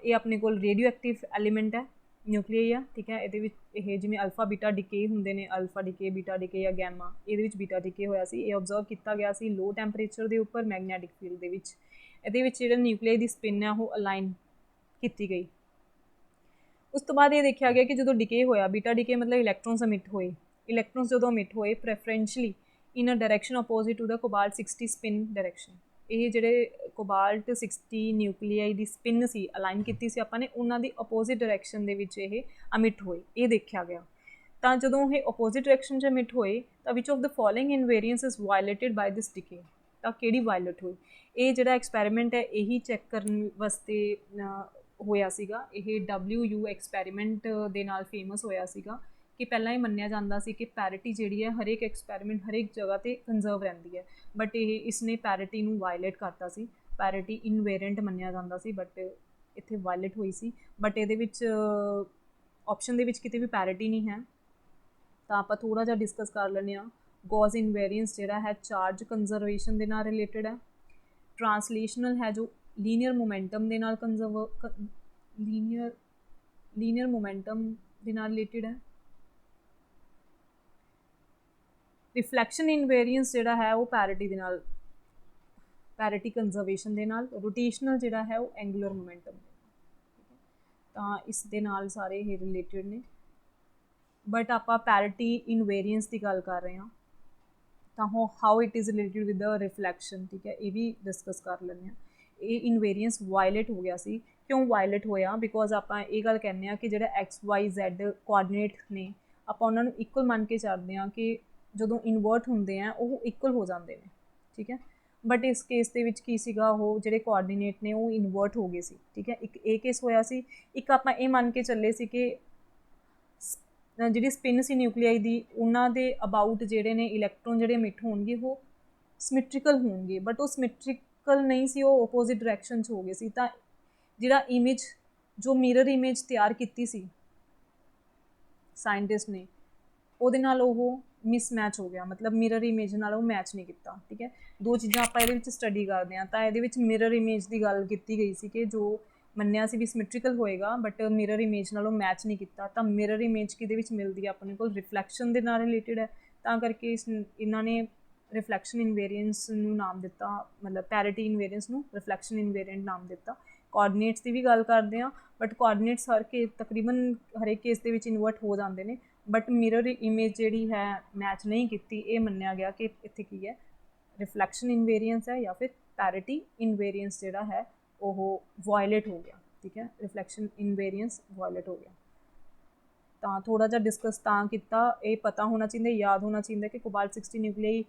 ਇਹ ਆਪਣੇ ਕੋਲ ਰੇਡੀਓ ਐਕਟਿਵ ਐਲੀਮੈਂਟ ਹੈ, ਨਿਊਕਲੀਆਈ ਆ, ਠੀਕ ਹੈ। ਇਹਦੇ ਵਿੱਚ ਇਹ ਜਿਵੇਂ ਅਲਫਾ ਬੀਟਾ ਡੀਕੇ ਹੁੰਦੇ ਨੇ, ਅਲਫਾ ਡੀਕੇ, ਬੀਟਾ ਡੀਕੇ ਜਾਂ ਗੈਮਾ, ਇਹਦੇ ਵਿੱਚ ਬੀਟਾ ਡੀਕੇ ਹੋਇਆ ਸੀ। ਇਹ ਓਬਜ਼ਰਵ ਕੀਤਾ ਗਿਆ ਸੀ ਲੋ ਟੈਂਪਰੇਚਰ ਦੇ ਉੱਪਰ ਮੈਗਨੈਟਿਕ ਫੀਲਡ ਦੇ ਵਿੱਚ। ਇਹਦੇ ਵਿੱਚ ਜਿਹੜਾ ਨਿਊਕਲੀਆਈ ਦੀ ਸਪਿਨ ਹੈ ਉਹ ਅਲਾਈਨ ਕੀਤੀ ਗਈ। ਉਸ ਤੋਂ ਬਾਅਦ ਇਹ ਦੇਖਿਆ ਗਿਆ ਕਿ ਜਦੋਂ ਡੀਕੇ ਹੋਇਆ, ਬੀਟਾ ਡੀਕੇ ਮਤਲਬ ਇਲੈਕਟ੍ਰੋਨਸ ਅਮਿਟ ਹੋਏ। ਇਲੈਕਟ੍ਰੋਨਸ ਜਦੋਂ ਅਮਿਟ ਹੋਏ preferentially in a direction opposite to the cobalt 60 spin direction. ਇਹ ਜਿਹੜੇ ਕੋਬਾਲਟ 60 ਨਿਊਕਲੀਆਈ ਦੀ ਸਪਿਨ ਸੀ, ਅਲਾਈਨ ਕੀਤੀ ਸੀ ਆਪਾਂ ਨੇ, ਉਹਨਾਂ ਦੀ ਅਪੋਜ਼ਿਟ ਡਾਇਰੈਕਸ਼ਨ ਦੇ ਵਿੱਚ ਇਹ ਅਮਿਟ ਹੋਏ, ਇਹ ਦੇਖਿਆ ਗਿਆ। ਤਾਂ ਜਦੋਂ ਇਹ ਅਪੋਜ਼ਿਟ ਡਾਇਰੈਕਸ਼ਨ 'ਚ ਅਮਿਟ ਹੋਏ ਤਾਂ which of the following invariance is violated by this decay. ਤਾਂ ਕਿਹੜੀ ਵਾਇਲੇਟ ਹੋਈ? ਇਹ ਜਿਹੜਾ ਐਕਸਪੈਰੀਮੈਂਟ ਹੈ ਇਹੀ ਚੈੱਕ ਕਰਨ ਵਾਸਤੇ ਹੋਇਆ ਸੀਗਾ। ਇਹ WU ਐਕਸਪੈਰੀਮੈਂਟ ਦੇ ਨਾਲ ਫੇਮਸ ਹੋਇਆ ਸੀਗਾ ਕਿ ਪਹਿਲਾਂ ਇਹ ਮੰਨਿਆ ਜਾਂਦਾ ਸੀ ਕਿ ਪੈਰਿਟੀ ਜਿਹੜੀ ਹੈ ਹਰੇਕ ਐਕਸਪੈਰੀਮੈਂਟ ਹਰੇਕ ਜਗ੍ਹਾ 'ਤੇ ਕੰਜ਼ਰਵ ਰਹਿੰਦੀ ਹੈ, ਬਟ ਇਸਨੇ ਪੈਰਿਟੀ ਨੂੰ ਵਾਇਲੇਟ ਕਰਤਾ ਸੀ। ਪੈਰਿਟੀ ਇਨਵੇਰੀਐਂਟ ਮੰਨਿਆ ਜਾਂਦਾ ਸੀ, ਬਟ ਇੱਥੇ ਵਾਇਲੇਟ ਹੋਈ ਸੀ। ਬਟ ਇਹਦੇ ਵਿੱਚ ਆਪਸ਼ਨ ਦੇ ਵਿੱਚ ਕਿਤੇ ਵੀ ਪੈਰਿਟੀ ਨਹੀਂ ਹੈ। ਤਾਂ ਆਪਾਂ ਥੋੜ੍ਹਾ ਜਿਹਾ ਡਿਸਕਸ ਕਰ ਲੈਂਦੇ ਹਾਂ। ਗੌਸ ਇਨਵੇਰੀਐਂਸ ਜਿਹੜਾ ਹੈ ਚਾਰਜ ਕੰਜ਼ਰਵੇਸ਼ਨ ਦੇ ਨਾਲ ਰਿਲੇਟਡ ਹੈ। ਟਰਾਂਸਲੇਸ਼ਨਲ ਹੈ ਜੋ ਲੀਨੀਅਰ ਮੋਮੈਂਟਮ ਦੇ ਨਾਲ ਲੀਨੀਅਰ ਮੋਮੈਂਟਮ ਦੇ ਨਾਲ ਰਿਲੇਟਡ ਹੈ। ਰਿਫਲੈਕਸ਼ਨ ਇਨਵੇਰੀਐਂਸ ਜਿਹੜਾ ਹੈ ਉਹ ਪੈਰਿਟੀ ਦੇ ਨਾਲ, ਪੈਰਿਟੀ ਕੰਜ਼ਰਵੇਸ਼ਨ ਦੇ ਨਾਲ। ਰੋਟੇਸ਼ਨਲ ਜਿਹੜਾ ਹੈ ਉਹ ਐਂਗੂਲਰ ਮੋਮੈਂਟਮ ਦੇ ਨਾਲ। ਤਾਂ ਇਸ ਦੇ ਨਾਲ ਸਾਰੇ ਇਹ ਰਿਲੇਟਡ ਨੇ, ਬਟ ਆਪਾਂ ਪੈਰਿਟੀ ਇਨਵੇਰੀਐਂਸ ਦੀ ਗੱਲ ਕਰ ਰਹੇ ਹਾਂ। ਤਾਂ how it is related with the reflection, ਠੀਕ ਹੈ, ਇਹ ਵੀ ਡਿਸਕਸ ਕਰ ਲੈਂਦੇ ਹਾਂ। ਇਹ ਇਨਵੇਰੀਐਂਸ ਵਾਇਲੇਟ ਹੋ ਗਿਆ ਸੀ। ਕਿਉਂ ਵਾਇਲੇਟ ਹੋਇਆ? ਬਿਕੋਜ਼ ਆਪਾਂ ਇਹ ਗੱਲ ਕਹਿੰਦੇ ਹਾਂ ਕਿ ਜਿਹੜਾ XYZ ਕੋਆਰਡੀਨੇਟ ਨੇ ਆਪਾਂ ਉਹਨਾਂ ਨੂੰ ਇਕੁਅਲ ਮੰਨ ਕੇ ਚੱਲਦੇ ਹਾਂ ਕਿ ਜਦੋਂ ਇਨਵਰਟ ਹੁੰਦੇ ਆ ਉਹ ਇਕੁਅਲ ਹੋ ਜਾਂਦੇ ਨੇ, ਠੀਕ ਹੈ। ਬਟ ਇਸ ਕੇਸ ਦੇ ਵਿੱਚ ਕੀ ਸੀਗਾ, ਉਹ ਜਿਹੜੇ ਕੋਆਰਡੀਨੇਟ ਨੇ ਉਹ ਇਨਵਰਟ ਹੋ ਗਏ ਸੀ, ਠੀਕ ਹੈ। ਇੱਕ ਇਹ ਕੇਸ ਹੋਇਆ ਸੀ। ਇੱਕ ਆਪਾਂ ਇਹ ਮੰਨ ਕੇ ਚੱਲੇ ਸੀ ਕਿ ਜਿਹੜੀ ਸਪਿਨ ਸੀ ਨਿਊਕਲੀਆਈ ਦੀ, ਉਹਨਾਂ ਦੇ ਅਬਾਊਟ ਜਿਹੜੇ ਨੇ ਇਲੈਕਟ੍ਰੋਨ ਜਿਹੜੇ ਅਮਿਟ ਹੋਣਗੇ ਉਹ ਸਮਿਟ੍ਰਿਕਲ ਹੋਣਗੇ, ਬਟ ਉਹ ਸਮਿਟ੍ਰਿਕਲ ਨਹੀਂ ਸੀ, ਉਹ ਓਪੋਜ਼ਿਟ ਡਾਇਰੈਕਸ਼ਨ 'ਚ ਹੋ ਗਏ ਸੀ। ਤਾਂ ਜਿਹੜਾ ਇਮੇਜ, ਜੋ ਮਿਰਰ ਇਮੇਜ ਤਿਆਰ ਕੀਤੀ ਸੀ ਸਾਇੰਟਿਸਟ ਨੇ, ਉਹਦੇ ਨਾਲ ਉਹ ਮਿਸਮੈਚ ਹੋ ਗਿਆ, ਮਤਲਬ ਮਿਰਰ ਇਮੇਜ ਨਾਲ ਉਹ ਮੈਚ ਨਹੀਂ ਕੀਤਾ, ਠੀਕ ਹੈ। ਦੋ ਚੀਜ਼ਾਂ ਆਪਾਂ ਇਹਦੇ ਵਿੱਚ ਸਟੱਡੀ ਕਰਦੇ ਹਾਂ। ਤਾਂ ਇਹਦੇ ਵਿੱਚ ਮਿਰਰ ਇਮੇਜ ਦੀ ਗੱਲ ਕੀਤੀ ਗਈ ਸੀ ਕਿ ਜੋ ਮੰਨਿਆ ਸੀ ਵੀ ਸਮਿਟ੍ਰਿਕਲ ਹੋਏਗਾ, ਬਟ ਮਿਰਰ ਇਮੇਜ ਨਾਲ ਉਹ ਮੈਚ ਨਹੀਂ ਕੀਤਾ। ਤਾਂ ਮਿਰਰ ਇਮੇਜ ਕਿਹਦੇ ਵਿੱਚ ਮਿਲਦੀ ਹੈ? ਆਪਣੇ ਕੋਲ ਰਿਫਲੈਕਸ਼ਨ ਦੇ ਨਾਲ ਰਿਲੇਟਡ ਹੈ। ਤਾਂ ਕਰਕੇ ਇਹਨਾਂ ਨੇ ਰਿਫਲੈਕਸ਼ਨ ਇਨਵੇਰੀਐਂਸ ਨੂੰ ਨਾਮ ਦਿੱਤਾ, ਮਤਲਬ ਪੈਰਿਟੀ ਇਨਵੇਰੀਐਂਸ ਨੂੰ ਰਿਫਲੈਕਸ਼ਨ ਇਨਵੇਰੀਐਂਟ ਨਾਮ ਦਿੱਤਾ। ਕੋਆਰਡੀਨੇਟਸ ਦੀ ਵੀ ਗੱਲ ਕਰਦੇ ਹਾਂ, ਬਟ ਕੋਆਰਡੀਨੇਟਸ ਤਕਰੀਬਨ ਹਰੇਕ ਕੇਸ ਦੇ ਵਿੱਚ ਇਨਵਰਟ ਹੋ ਜਾਂਦੇ ਨੇ, ਬਟ ਮਿਰਰ ਇਮੇਜ ਜਿਹੜੀ ਹੈ ਮੈਚ ਨਹੀਂ ਕੀਤੀ। ਇਹ ਮੰਨਿਆ ਗਿਆ ਕਿ ਇੱਥੇ ਕੀ ਹੈ, ਰਿਫਲੈਕਸ਼ਨ ਇਨਵੇਰੀਐਂਸ ਹੈ ਜਾਂ ਫਿਰ ਪੈਰਿਟੀ ਇਨਵੇਰੀਐਂਸ ਜਿਹੜਾ ਹੈ ਉਹ ਵਾਇਲੇਟ ਹੋ ਗਿਆ, ਠੀਕ ਹੈ। ਰਿਫਲੈਕਸ਼ਨ ਇਨਵੇਰੀਐਂਸ ਵਾਇਲੇਟ ਹੋ ਗਿਆ। ਤਾਂ ਥੋੜ੍ਹਾ ਜਿਹਾ ਡਿਸਕਸ ਤਾਂ ਕੀਤਾ, ਇਹ ਪਤਾ ਹੋਣਾ ਚਾਹੀਦਾ, ਯਾਦ ਹੋਣਾ ਚਾਹੀਦਾ ਕਿ ਕੋਬਾਲਟ 60 ਨਿਊਕਲੀਆਈ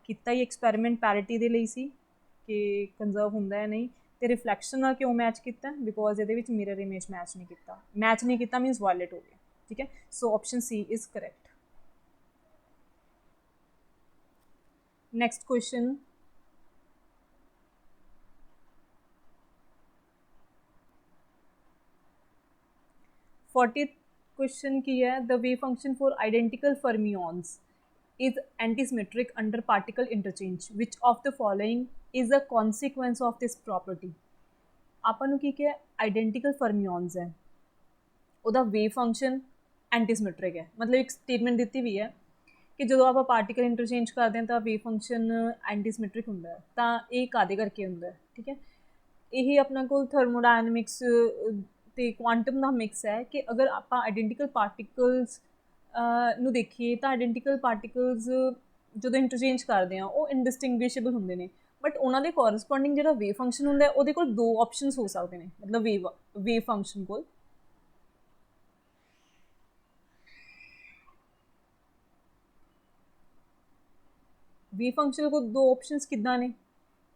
ਕੀਤਾ ਹੀ ਐਕਸਪੈਰੀਮੈਂਟ ਪੈਰਿਟੀ ਦੇ ਲਈ ਸੀ, कि कंजर्व ਹੁੰਦਾ ਹੈ ਨਹੀਂ ਤੇ ਰਿਫਲੈਕਸ਼ਨ ਨਾਲ ਕਿਉਂ ਮੈਚ ਕੀਤਾ ਬਿਕੋਜ਼ ਇਹਦੇ ਵਿੱਚ ਮਿਰਰ ਇਮੇਜ ਮੈਚ ਨਹੀਂ ਕੀਤਾ ਮੀਨਸ ਵਾਇਲੇਟ ਹੋ ਗਿਆ ਠੀਕ ਹੈ ਸੋ option C is correct next question question की है the wave function for identical fermions is antisymmetric under particle interchange which of the following is a consequence of this property ਆਪਾਂ ਨੂੰ ਕੀ ਕਿਹਾ ਆਈਡੈਂਟੀਕਲ ਫਰਮੀਓਨਸ ਹੈ ਉਹਦਾ ਵੇਵ ਫੰਕਸ਼ਨ ਐਂਟੀਸਿਮੈਟ੍ਰਿਕ ਹੈ ਮਤਲਬ ਇੱਕ ਸਟੇਟਮੈਂਟ ਦਿੱਤੀ ਵੀ ਹੈ ਕਿ ਜਦੋਂ ਆਪਾਂ ਪਾਰਟੀਕਲ ਇੰਟਰਚੇਂਜ ਕਰਦੇ ਹਾਂ ਤਾਂ ਵੇਵ ਫੰਕਸ਼ਨ ਐਂਟੀਸਿਮੈਟ੍ਰਿਕ ਹੁੰਦਾ ਹੈ ਤਾਂ ਇਹ ਕਾਹਦੇ ਕਰਕੇ ਹੁੰਦਾ ਹੈ ਠੀਕ ਹੈ ਇਹ ਆਪਣਾ ਕੋਲ ਥਰਮੋਡਾਇਨਮਿਕਸ ਤੇ ਕੁਆਂਟਮ ਦਾ ਮਿਕਸ ਹੈ ਕਿ ਅਗਰ ਆਪਾਂ ਆਈਡੈਂਟੀਕਲ ਪਾਰਟੀਕਲਸ ਨੂੰ ਦੇਖੀਏ ਤਾਂ ਆਈਡੈਂਟੀਕਲ ਪਾਰਟੀਕਲਸ ਜਦੋਂ ਇੰਟਰਚੇਂਜ ਕਰਦੇ ਆ ਉਹ ਇਨਡਿਸਟਿੰਗੁਇਸ਼ੇਬਲ ਹੁੰਦੇ ਨੇ ਬਟ ਉਹਨਾਂ ਦੇ ਕੋਰਸਪੋਂਡਿੰਗ ਜਿਹੜਾ ਵੇਵ ਫੰਕਸ਼ਨ ਹੁੰਦਾ ਉਹਦੇ ਕੋਲ ਦੋ ਆਪਸ਼ਨਸ ਹੋ ਸਕਦੇ ਨੇ ਮਤਲਬ ਵੇਵ ਫੰਕਸ਼ਨ ਕੋਲ ਵੇਵ ਫੰਕਸ਼ਨ ਕੋਲ ਦੋ ਆਪਸ਼ਨਸ ਕਿੱਦਾਂ ਨੇ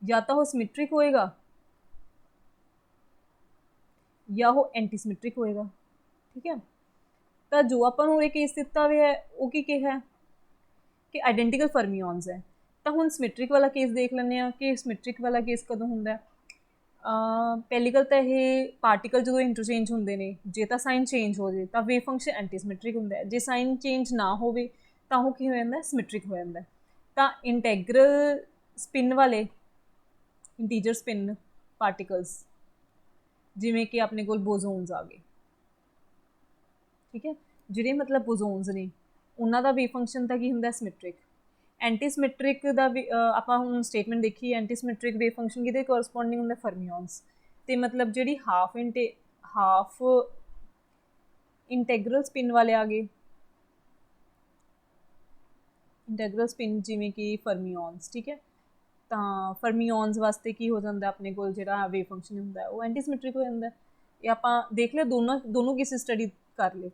ਜਾਂ ਤਾਂ ਉਹ ਸਿਮੈਟ੍ਰਿਕ ਹੋਏਗਾ ਜਾਂ ਉਹ ਐਂਟੀਸਿਮੈਟ੍ਰਿਕ ਹੋਏਗਾ ਠੀਕ ਹੈ ਤਾਂ ਜੋ ਆਪਾਂ ਨੂੰ ਇਹ ਕੇਸ ਦਿੱਤਾ ਹੋਇਆ ਹੈ ਉਹ ਕੀ ਕਿਹਾ ਕਿ ਆਈਡੈਂਟੀਕਲ ਫਰਮੀਓਨਸ ਹੈ ਤਾਂ ਹੁਣ ਸਿਮੈਟ੍ਰਿਕ ਵਾਲਾ ਕੇਸ ਦੇਖ ਲੈਂਦੇ ਹਾਂ ਕਿ ਸਿਮੈਟ੍ਰਿਕ ਵਾਲਾ ਕੇਸ ਕਦੋਂ ਹੁੰਦਾ ਪਹਿਲੀ ਗੱਲ ਤਾਂ ਇਹ ਪਾਰਟੀਕਲ ਜਦੋਂ ਇੰਟਰਚੇਂਜ ਹੁੰਦੇ ਨੇ ਜੇ ਤਾਂ ਸਾਈਨ ਚੇਂਜ ਹੋ ਜਾਵੇ ਤਾਂ ਵੇਵ ਫੰਕਸ਼ਨ ਐਂਟੀਸਿਮੈਟ੍ਰਿਕ ਹੁੰਦਾ ਹੈ ਜੇ ਸਾਈਨ ਚੇਂਜ ਨਾ ਹੋਵੇ ਤਾਂ ਉਹ ਕੀ ਹੋ ਜਾਂਦਾ ਸਿਮੈਟ੍ਰਿਕ ਹੋ ਜਾਂਦਾ ਤਾਂ ਇੰਟੈਗਰਲ ਸਪਿਨ ਵਾਲੇ ਇੰਟੀਜਰ ਸਪਿਨ ਪਾਰਟੀਕਲਸ ਜਿਵੇਂ ਕਿ ਆਪਣੇ ਕੋਲ ਬੋਜ਼ੋਨਸ ਆ ਗਏ ਠੀਕ ਹੈ ਜਿਹੜੇ ਮਤਲਬ ਬੋਜ਼ੋਨਸ ਨੇ ਉਹਨਾਂ ਦਾ ਵੇਵ ਫੰਕਸ਼ਨ ਤਾਂ ਕੀ ਹੁੰਦਾ ਸਿਮੈਟ੍ਰਿਕ ਐਂਟੀਸਿਮੈਟ੍ਰਿਕ ਦਾ ਆਪਾਂ ਹੁਣ ਸਟੇਟਮੈਂਟ ਦੇਖੀ ਐਂਟੀਸਿਮੈਟ੍ਰਿਕ ਵੇਵ ਫੰਕਸ਼ਨ ਕਿਹਦੇ ਕੋਰਸਪੋਂਡਿੰਗ ਹੁੰਦਾ ਫਰਮੀਓਨਸ ਤੇ ਮਤਲਬ ਜਿਹੜੀ ਹਾਫ ਇੰਟੈਗਰਲ ਸਪਿਨ ਵਾਲੇ ਆ ਗਏ ਇੰਟੈਗਰਲ ਸਪਿਨ ਜਿਵੇਂ ਕਿ ਫਰਮੀਓਨਸ ਠੀਕ ਹੈ ਤਾਂ ਫਰਮੀਓਨਸ ਵਾਸਤੇ ਕੀ ਹੋ ਜਾਂਦਾ ਆਪਣੇ ਕੋਲ ਜਿਹੜਾ ਵੇਵ ਫੰਕਸ਼ਨ ਹੁੰਦਾ ਉਹ ਐਂਟੀਸਿਮੈਟ੍ਰਿਕ ਹੋ ਜਾਂਦਾ ਇਹ ਆਪਾਂ ਦੇਖ ਲਿਆ ਦੋਨੋਂ ਕਿਸੇ ਸਟੱਡੀ ਕਰ ਲਏ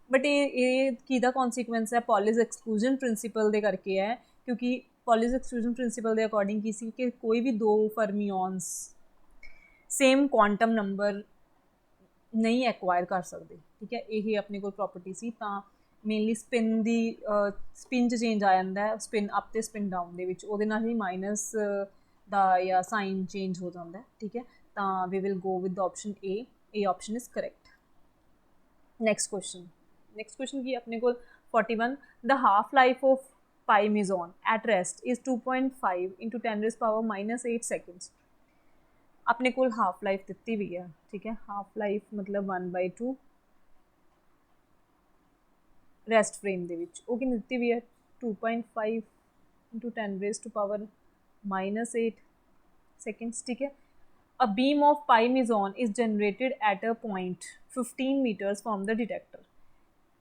ਬਟ ਇਹ ਕਿਹਦਾ ਕੌਨਸੀਕੁਐਂਸ ਹੈ ਪੋਲਿਸ ਐਕਸਕਲੂਜਨ ਪ੍ਰਿੰਸੀਪਲ ਦੇ ਕਰਕੇ ਹੈ ਕਿਉਂਕਿ ਪੋਲਿਸ ਐਕਸਕਲੂਜਨ ਪ੍ਰਿੰਸੀਪਲ ਦੇ ਅਕੋਰਡਿੰਗ ਕੀ ਸੀ ਕਿ ਕੋਈ ਵੀ ਦੋ ਫਰਮੀਓਨਸ ਸੇਮ ਕੁਆਂਟਮ ਨੰਬਰ ਨਹੀਂ ਐਕਵਾਇਰ ਕਰ ਸਕਦੇ ਠੀਕ ਹੈ ਇਹ ਆਪਣੇ ਕੋਲ ਪ੍ਰੋਪਰਟੀ ਸੀ ਤਾਂ ਮੇਨਲੀ ਸਪਿਨ 'ਚ ਚੇਂਜ ਆ ਜਾਂਦਾ ਹੈ ਸਪਿਨ ਅਪ ਅਤੇ ਸਪਿਨ ਡਾਊਨ ਦੇ ਵਿੱਚ ਉਹਦੇ ਨਾਲ ਹੀ ਮਾਈਨਸ ਦਾ ਜਾਂ ਸਾਈਨ ਚੇਂਜ ਹੋ ਜਾਂਦਾ ਠੀਕ ਹੈ ਤਾਂ we will go with the option A option is correct next question ਕੀ ਆਪਣੇ ਕੋਲ 41 the half life of pi meson at rest is 2.5 into 10⁻⁻8 seconds ਆਪਣੇ ਕੋਲ ਹਾਫ ਲਾਈਫ ਦਿੱਤੀ ਵੀ ਹੈ ਠੀਕ ਹੈ ਹਾਫ ਲਾਈਫ ਮਤਲਬ 1/2 ਰੈਸਟ ਫਰੇਮ ਦੇ ਵਿੱਚ ਉਹ ਕਿੰਨੀ ਦਿੱਤੀ ਵੀ ਹੈ 2.5 into 10⁻⁻8 seconds ਠੀਕ ਹੈ A beam of pi meson is generated at a point 15 meters from the detector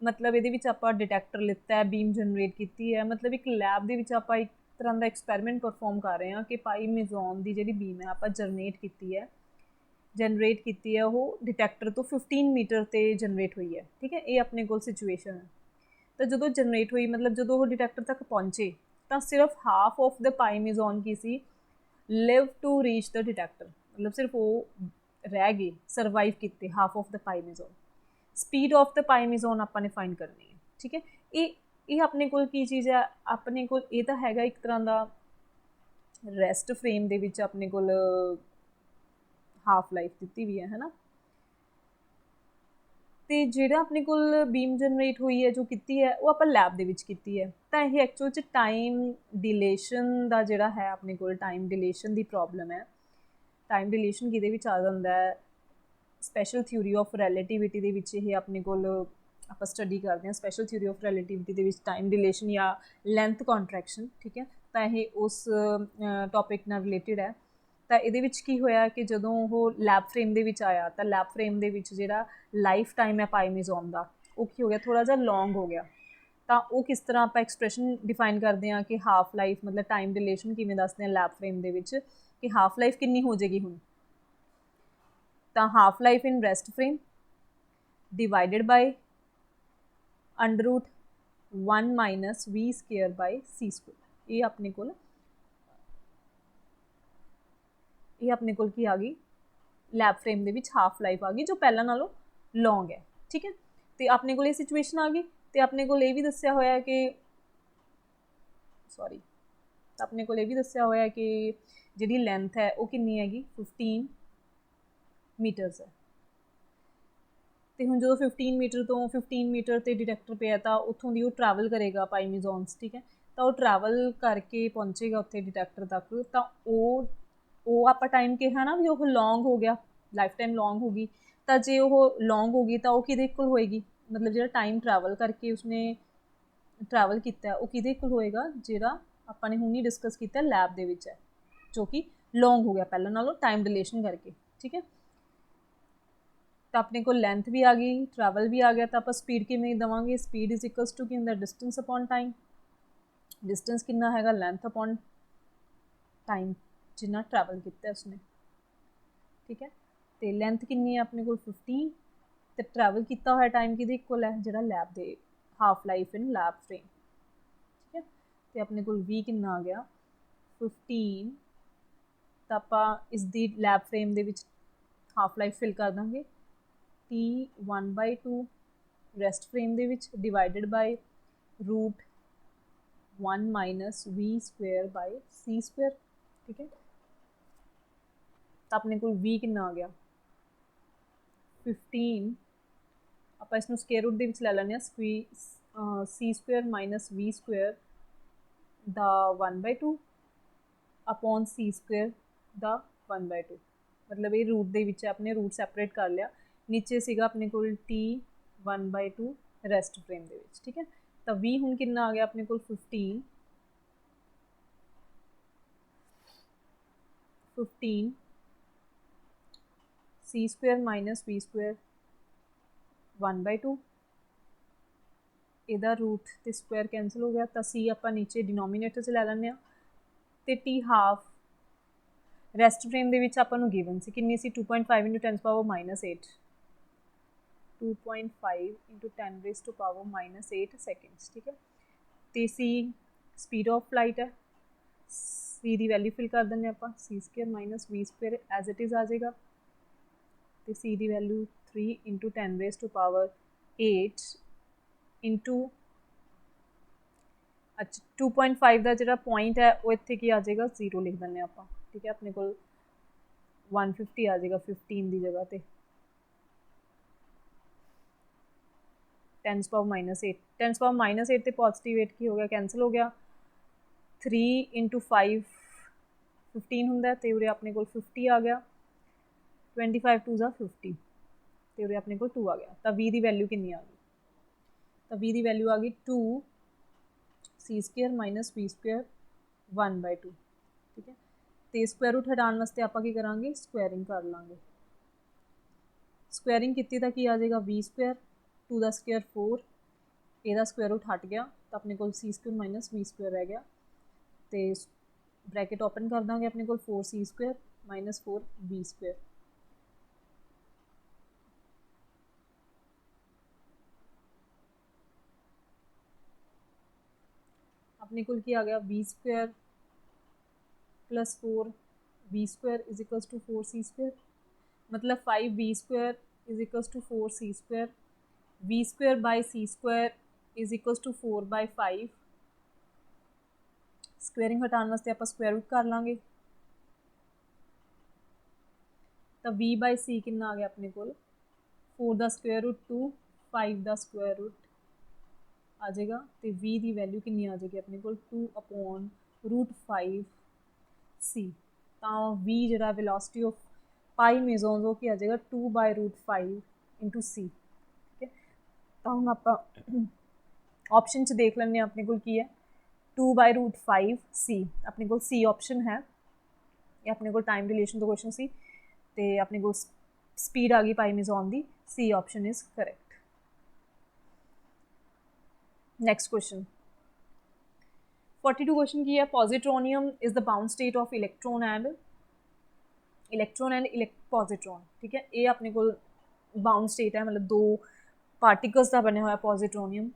ਮਤਲਬ ਇਹਦੇ ਵਿੱਚ ਆਪਾਂ ਡਿਟੈਕਟਰ ਲਿੱਤਾ ਹੈ ਬੀਮ ਜਨਰੇਟ ਕੀਤੀ ਹੈ ਮਤਲਬ ਇੱਕ ਲੈਬ ਦੇ ਵਿੱਚ ਆਪਾਂ ਇੱਕ ਤਰ੍ਹਾਂ ਦਾ ਐਕਸਪੈਰੀਮੈਂਟ ਪਰਫੋਰਮ ਕਰ ਰਹੇ ਹਾਂ ਕਿ ਪਾਈ ਮੇਜ਼ੋਨ ਦੀ ਜਿਹੜੀ ਬੀਮ ਹੈ ਆਪਾਂ ਜਨਰੇਟ ਕੀਤੀ ਹੈ ਉਹ ਡਿਟੈਕਟਰ ਤੋਂ 15 ਮੀਟਰ 'ਤੇ ਜਨਰੇਟ ਹੋਈ ਹੈ ਠੀਕ ਹੈ ਇਹ ਆਪਣੇ ਕੋਲ ਸਿਚੁਏਸ਼ਨ ਹੈ ਤਾਂ ਜਦੋਂ ਜਨਰੇਟ ਹੋਈ ਮਤਲਬ ਜਦੋਂ ਉਹ ਡਿਟੈਕਟਰ ਤੱਕ ਪਹੁੰਚੇ ਤਾਂ ਸਿਰਫ half of the pi meson ਕੀ ਸੀ live to reach the detector ਮਤਲਬ ਸਿਰਫ ਉਹ ਰਹਿ ਗਏ ਸਰਵਾਈਵ ਕੀਤੇ half of the pi meson speed of the pi meson ਆਪਾਂ ਨੇ ਫਾਈਂਡ ਕਰਨੀ ਹੈ ਠੀਕ ਹੈ ਇਹ ਆਪਣੇ ਕੋਲ ਕੀ ਚੀਜ਼ ਹੈ ਆਪਣੇ ਕੋਲ ਇਹ ਤਾਂ ਹੈਗਾ ਇੱਕ ਤਰ੍ਹਾਂ ਦਾ ਰੈਸਟ ਫਰੇਮ ਦੇ ਵਿੱਚ ਆਪਣੇ ਕੋਲ ਹਾਫ ਲਾਈਫ ਦਿੱਤੀ ਵੀ ਹੈ ਹੈ ਨਾ ਅਤੇ ਜਿਹੜਾ ਆਪਣੇ ਕੋਲ ਬੀਮ ਜਨਰੇਟ ਹੋਈ ਹੈ ਜੋ ਕੀਤੀ ਹੈ ਉਹ ਆਪਾਂ ਲੈਬ ਦੇ ਵਿੱਚ ਕੀਤੀ ਹੈ ਤਾਂ ਇਹ ਐਕਚੁਅਲ 'ਚ ਟਾਈਮ ਡਿਲੇਸ਼ਨ ਦਾ ਜਿਹੜਾ ਹੈ ਆਪਣੇ ਕੋਲ ਟਾਈਮ ਡਿਲੇਸ਼ਨ ਦੀ ਪ੍ਰੋਬਲਮ ਹੈ ਟਾਈਮ ਡਿਲੇਸ਼ਨ ਕਿਹਦੇ ਵਿੱਚ ਆ ਜਾਂਦਾ ਹੈ ਸਪੈਸ਼ਲ ਥਿਊਰੀ ਆਫ ਰਿਲੇਟਿਵਿਟੀ ਦੇ ਵਿੱਚ ਇਹ ਆਪਣੇ ਕੋਲ ਆਪਾਂ ਸਟੱਡੀ ਕਰਦੇ ਹਾਂ ਸਪੈਸ਼ਲ ਥਿਊਰੀ ਆਫ ਰਿਲੇਟਿਵਿਟੀ ਦੇ ਵਿੱਚ ਟਾਈਮ ਡਿਲੇਸ਼ਨ ਜਾਂ ਲੈਂਥ ਕੰਟਰੈਕਸ਼ਨ ਠੀਕ ਹੈ ਤਾਂ ਇਹ ਉਸ ਟੋਪਿਕ ਨਾਲ ਰਿਲੇਟਿਡ ਹੈ ਤਾਂ ਇਹਦੇ ਵਿੱਚ ਕੀ ਹੋਇਆ ਕਿ ਜਦੋਂ ਉਹ ਲੈਬ ਫਰੇਮ ਦੇ ਵਿੱਚ ਆਇਆ ਤਾਂ ਲੈਬ ਫਰੇਮ ਦੇ ਵਿੱਚ ਜਿਹੜਾ ਲਾਈਫ ਟਾਈਮ ਹੈ ਪਾਈ ਮੇਜ਼ੋਨ ਦਾ ਉਹ ਕੀ ਹੋ ਗਿਆ ਥੋੜ੍ਹਾ ਜਿਹਾ ਲੌਂਗ ਹੋ ਗਿਆ ਤਾਂ ਉਹ ਕਿਸ ਤਰ੍ਹਾਂ ਆਪਾਂ ਐਕਸਪ੍ਰੈਸ਼ਨ ਡਿਫਾਈਨ ਕਰਦੇ ਹਾਂ ਕਿ ਹਾਫ ਲਾਈਫ ਮਤਲਬ ਟਾਈਮ ਡਿਲੇਸ਼ਨ ਕਿਵੇਂ ਦੱਸਦੇ ਹਾਂ ਲੈਬ ਫਰੇਮ ਦੇ ਵਿੱਚ ਕਿ ਹਾਫ ਲਾਈਫ ਕਿੰਨੀ ਹੋ ਜਾਏਗੀ ਹੁਣ ਤਾਂ half life in rest frame divided by √1 - v² / c² ਇਹ ਆਪਣੇ ਕੋਲ ये अपने कोल की आ गई लैब फ्रेम दे विच हाफ लाइफ आ गई जो पहला नालों लॉन्ग है, ठीक है। तो अपने कोल ये सिचुएशन आ गई। तो अपने कोल ये भी दस्सिया होया कि सॉरी अपने कोल ये भी दस्सिया होया कि जिहड़ी लेंथ है वो कितनी हैगी 15 मीटरस है। तो हुण जो 15 मीटर तो 15 मीटर तो डिटेक्टर पे है तो उत्थों दी वो ट्रैवल करेगा पाई मेजॉन्स, ठीक है। तो वो ट्रैवल करके पहुँचेगा उत्थे डिटेक्टर तक। तो वो आप टाइम कहा ना भी वो लॉन्ग हो गया, लाइफ टाइम लॉन्ग होगी। तो जे वो लॉन्ग होगी तो वो किहदे कोल होएगी, मतलब जो टाइम ट्रैवल करके उसने ट्रैवल किया वो किहदे कोल होएगा, जिहड़ा आपां ने हुण ही डिस्कस किया लैब दे विच है, जो कि लॉन्ग हो गया पहले नालों टाइम डिलेशन करके, ठीक है। तो अपने को लेंथ भी आ गई, ट्रैवल भी आ गया। तो आप स्पीड कितनी देवांगे, स्पीड इज इक्वल्स टू की हुंदा डिस्टेंस अपॉन टाइम। डिस्टेंस कितना हैगा लेंथ अपॉन टाइम जिन्ना ट्रैवल किया उसने, ठीक है। तो लेंथ कितनी है अपने को 15, तो ट्रैवल किया हुआ टाइम कि इक्वल है जो lab they half life in lab frame, ठीक है। तो अपने को V कितना आ गया 15। तो आप इसकी लैब फ्रेम दे विच हाफ लाइफ फिल कर देंगे T 1/2 रेस्ट फ्रेम दे विच divided by root 1 minus V² by C², ठीक है। तो अपने को V कितना आ गया 15। आप इसमें स्केयर रूट दे विच ले लेने C² माइनस V² दा 1/2 अपॉन C² दा 1/2, मतलब ये रूट दे विच अपने रूट सैपरेट कर लिया। नीचे सीगा अपने को T 1/2 रेस्ट फ्रेम दे विच, ठीक है। तो V हुण कितना आ गया अपने को 15 C² माइनस V² 1/2, इहदा रूट ते स्क्वायर कैंसल हो गया। तो C आपां नीचे डिनोमीनेटर च लै लैंदे ते T हाफ रेस्ट फ्रेम दे विच आपां नूं गिवन सी कितनी सी 2.5 × 10⁻⁸ 2.5 × 10⁻⁻8 सेकेंड्स, ठीक है। तो C स्पीड ऑफ लाइट है, C की वैल्यू फिल कर देंगे आप C² minus V² as it is आ जाएगा। तो C की वैल्यू 3 × 10⁻8 इंटू अच्छा 2.5 का जो पॉइंट है वो इतने की आ जाएगा 0 लिख दें आप, ठीक है। अपने को 150 आ जाएगा 15 की जगह पे 10⁻⁸ 10⁻⁸ तो पॉजिटिव 8 की हो गया कैंसल हो गया। 3 × 5 15 होंगे तो उरे अपने को 50 आ गया। 25 2 ज़ा 50 तो उरे अपने को 2 आ गया। तो V की वैल्यू कितनी आ गई, तो V की वैल्यू आ गई 2 C² माइनस V² 1/2, ठीक है। तो स्क्वायर रूट हटाने वास्ते आप करांगे स्क्वायरिंग कर लाँगे। स्क्वायरिंग की तो की आ जाएगा V², 2 का स्क्वायर 4, यदा स्क्वायर रूट हट गया तो अपने को C² माइनस V² रह गया। तो ब्रैकेट ओपन कर देंगे अपने को 4C² माइनस 4V²। अपने को आ गया V² plus 4V² is equals to 4C², मतलब 5V² is equals to 4C², V² by C² is equals to 4/5। Squaring हटाने वास्ते आप स्क्वायर रूट कर लाँगे। तो V/C कितना आ गया अपने को 4 का स्क्वायर रूट 2, 5 का स्क्वायर रूट आ जाएगा। तो V की वैल्यू कितनी आ जाएगी अपने को 2/√5C। तो V जो वेलोसिटी ऑफ पाई मेजॉन्स वो क्या आ जाएगा 2/√5 × C, ठीक है। तो हम आप ऑप्शन च देख लें अपने को की है 2/√5C अपने को C ऑप्शन है। ये अपने को टाइम रिलेशन तो क्वेश्चन सी तो अपने को स्पीड आ गई पाई मेजॉन दी, C option is correct. Next question 42 question की है positronium is the bound state of electron and positron, ठीक है। ये अपने को बाउंड स्टेट है, मतलब दो पार्टिकल्स का बने हुआ positronium.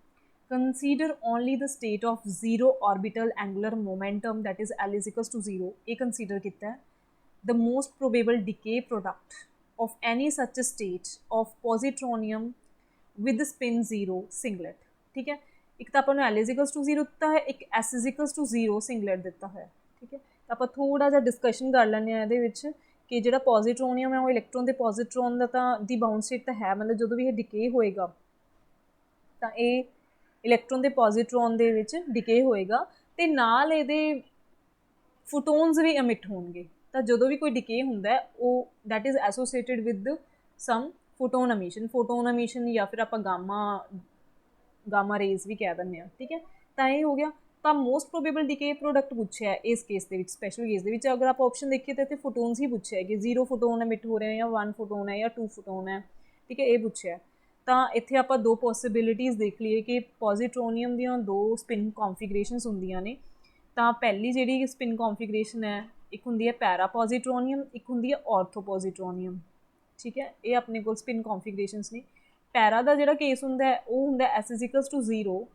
Consider only the state of 0 orbital angular momentum that is L = 0। ये कंसीडर किया है the most probable decay product of any such a state of positronium with spin 0 singlet. ठीक है, एक तो अपन L इज इक्वल्स टू 0 दिता है, एक S is equals to 0 singlet दिता है. ठीक है, तो आप थोड़ा जिहा डिस्कशन कर लैंदे आ इहदे विच कि जिहड़ा पॉजिट्रोनियम है वो इलैक्ट्रॉन ते पॉजिट्रॉन दा तां दी बाउंड स्टेट तां है, मतलब जदों भी ये डिके होएगा तां ये इलैक्ट्रॉन ते पॉजिट्रॉन दे विच डिके होएगा ते नाल इहदे फोटोन्स भी एमिट होणगे. ਤਾਂ ਜਦੋਂ ਵੀ ਕੋਈ ਡਿਕੇ ਹੁੰਦਾ ਉਹ that is associated with some photon emission ਜਾਂ ਫਿਰ ਆਪਾਂ ਗਾਮਾ ਰੇਜ਼ ਵੀ ਕਹਿ ਦਿੰਦੇ ਹਾਂ. ਠੀਕ ਹੈ, ਤਾਂ ਇਹ ਹੋ ਗਿਆ. ਤਾਂ ਮੋਸਟ ਪ੍ਰੋਬੇਬਲ ਡਿਕੇ ਪ੍ਰੋਡਕਟ ਪੁੱਛਿਆ ਇਸ ਕੇਸ ਦੇ ਵਿੱਚ, ਸਪੈਸ਼ਲ ਕੇਸ ਦੇ ਵਿੱਚ ਅਗਰ ਆਪਾਂ ਆਪਸ਼ਨ ਦੇਖੀਏ ਤਾਂ ਇੱਥੇ ਫੋਟੋਨਸ ਹੀ ਪੁੱਛਿਆ ਕਿ 0 ਫੋਟੋਨ ਐਮਿਟ ਹੋ ਰਹੇ ਜਾਂ 1 ਫੋਟੋਨ ਹੈ ਜਾਂ 2 ਫੋਟੋਨ ਹੈ. ਠੀਕ ਹੈ, ਇਹ ਪੁੱਛਿਆ. ਤਾਂ ਇੱਥੇ ਆਪਾਂ ਦੋ ਪੋਸੀਬਿਲਿਟੀਜ਼ ਦੇਖ ਲਈਏ ਕਿ ਪੋਜ਼ਿਟ੍ਰੋਨੀਅਮ ਦੀਆਂ ਦੋ ਸਪਿਨ ਕੌਨਫੀਗਰੇਸ਼ਨਸ ਹੁੰਦੀਆਂ ਨੇ. ਤਾਂ ਪਹਿਲੀ ਜਿਹੜੀ ਸਪਿਨ ਕੌਨਫੀਗਰੇਸ਼ਨ ਹੈ ਇੱਕ ਹੁੰਦੀ ਹੈ ਪੈਰਾ ਪੋਜ਼ਿਟ੍ਰੋਨੀਅਮ, ਇੱਕ ਹੁੰਦੀ ਹੈ ਆਰਥੋ ਪੋਜ਼ਿਟ੍ਰੋਨੀਅਮ. ਠੀਕ ਹੈ, ਇਹ ਆਪਣੇ ਕੋਲ ਸਪਿਨ ਕੌਨਫੀਗਰੇਸ਼ਨਸ ਨੇ. ਪੈਰਾ ਦਾ ਜਿਹੜਾ ਕੇਸ ਹੁੰਦਾ ਉਹ ਹੁੰਦਾ S ਇਜ਼ ਇਕੁਅਲਸ ਟੂ 0,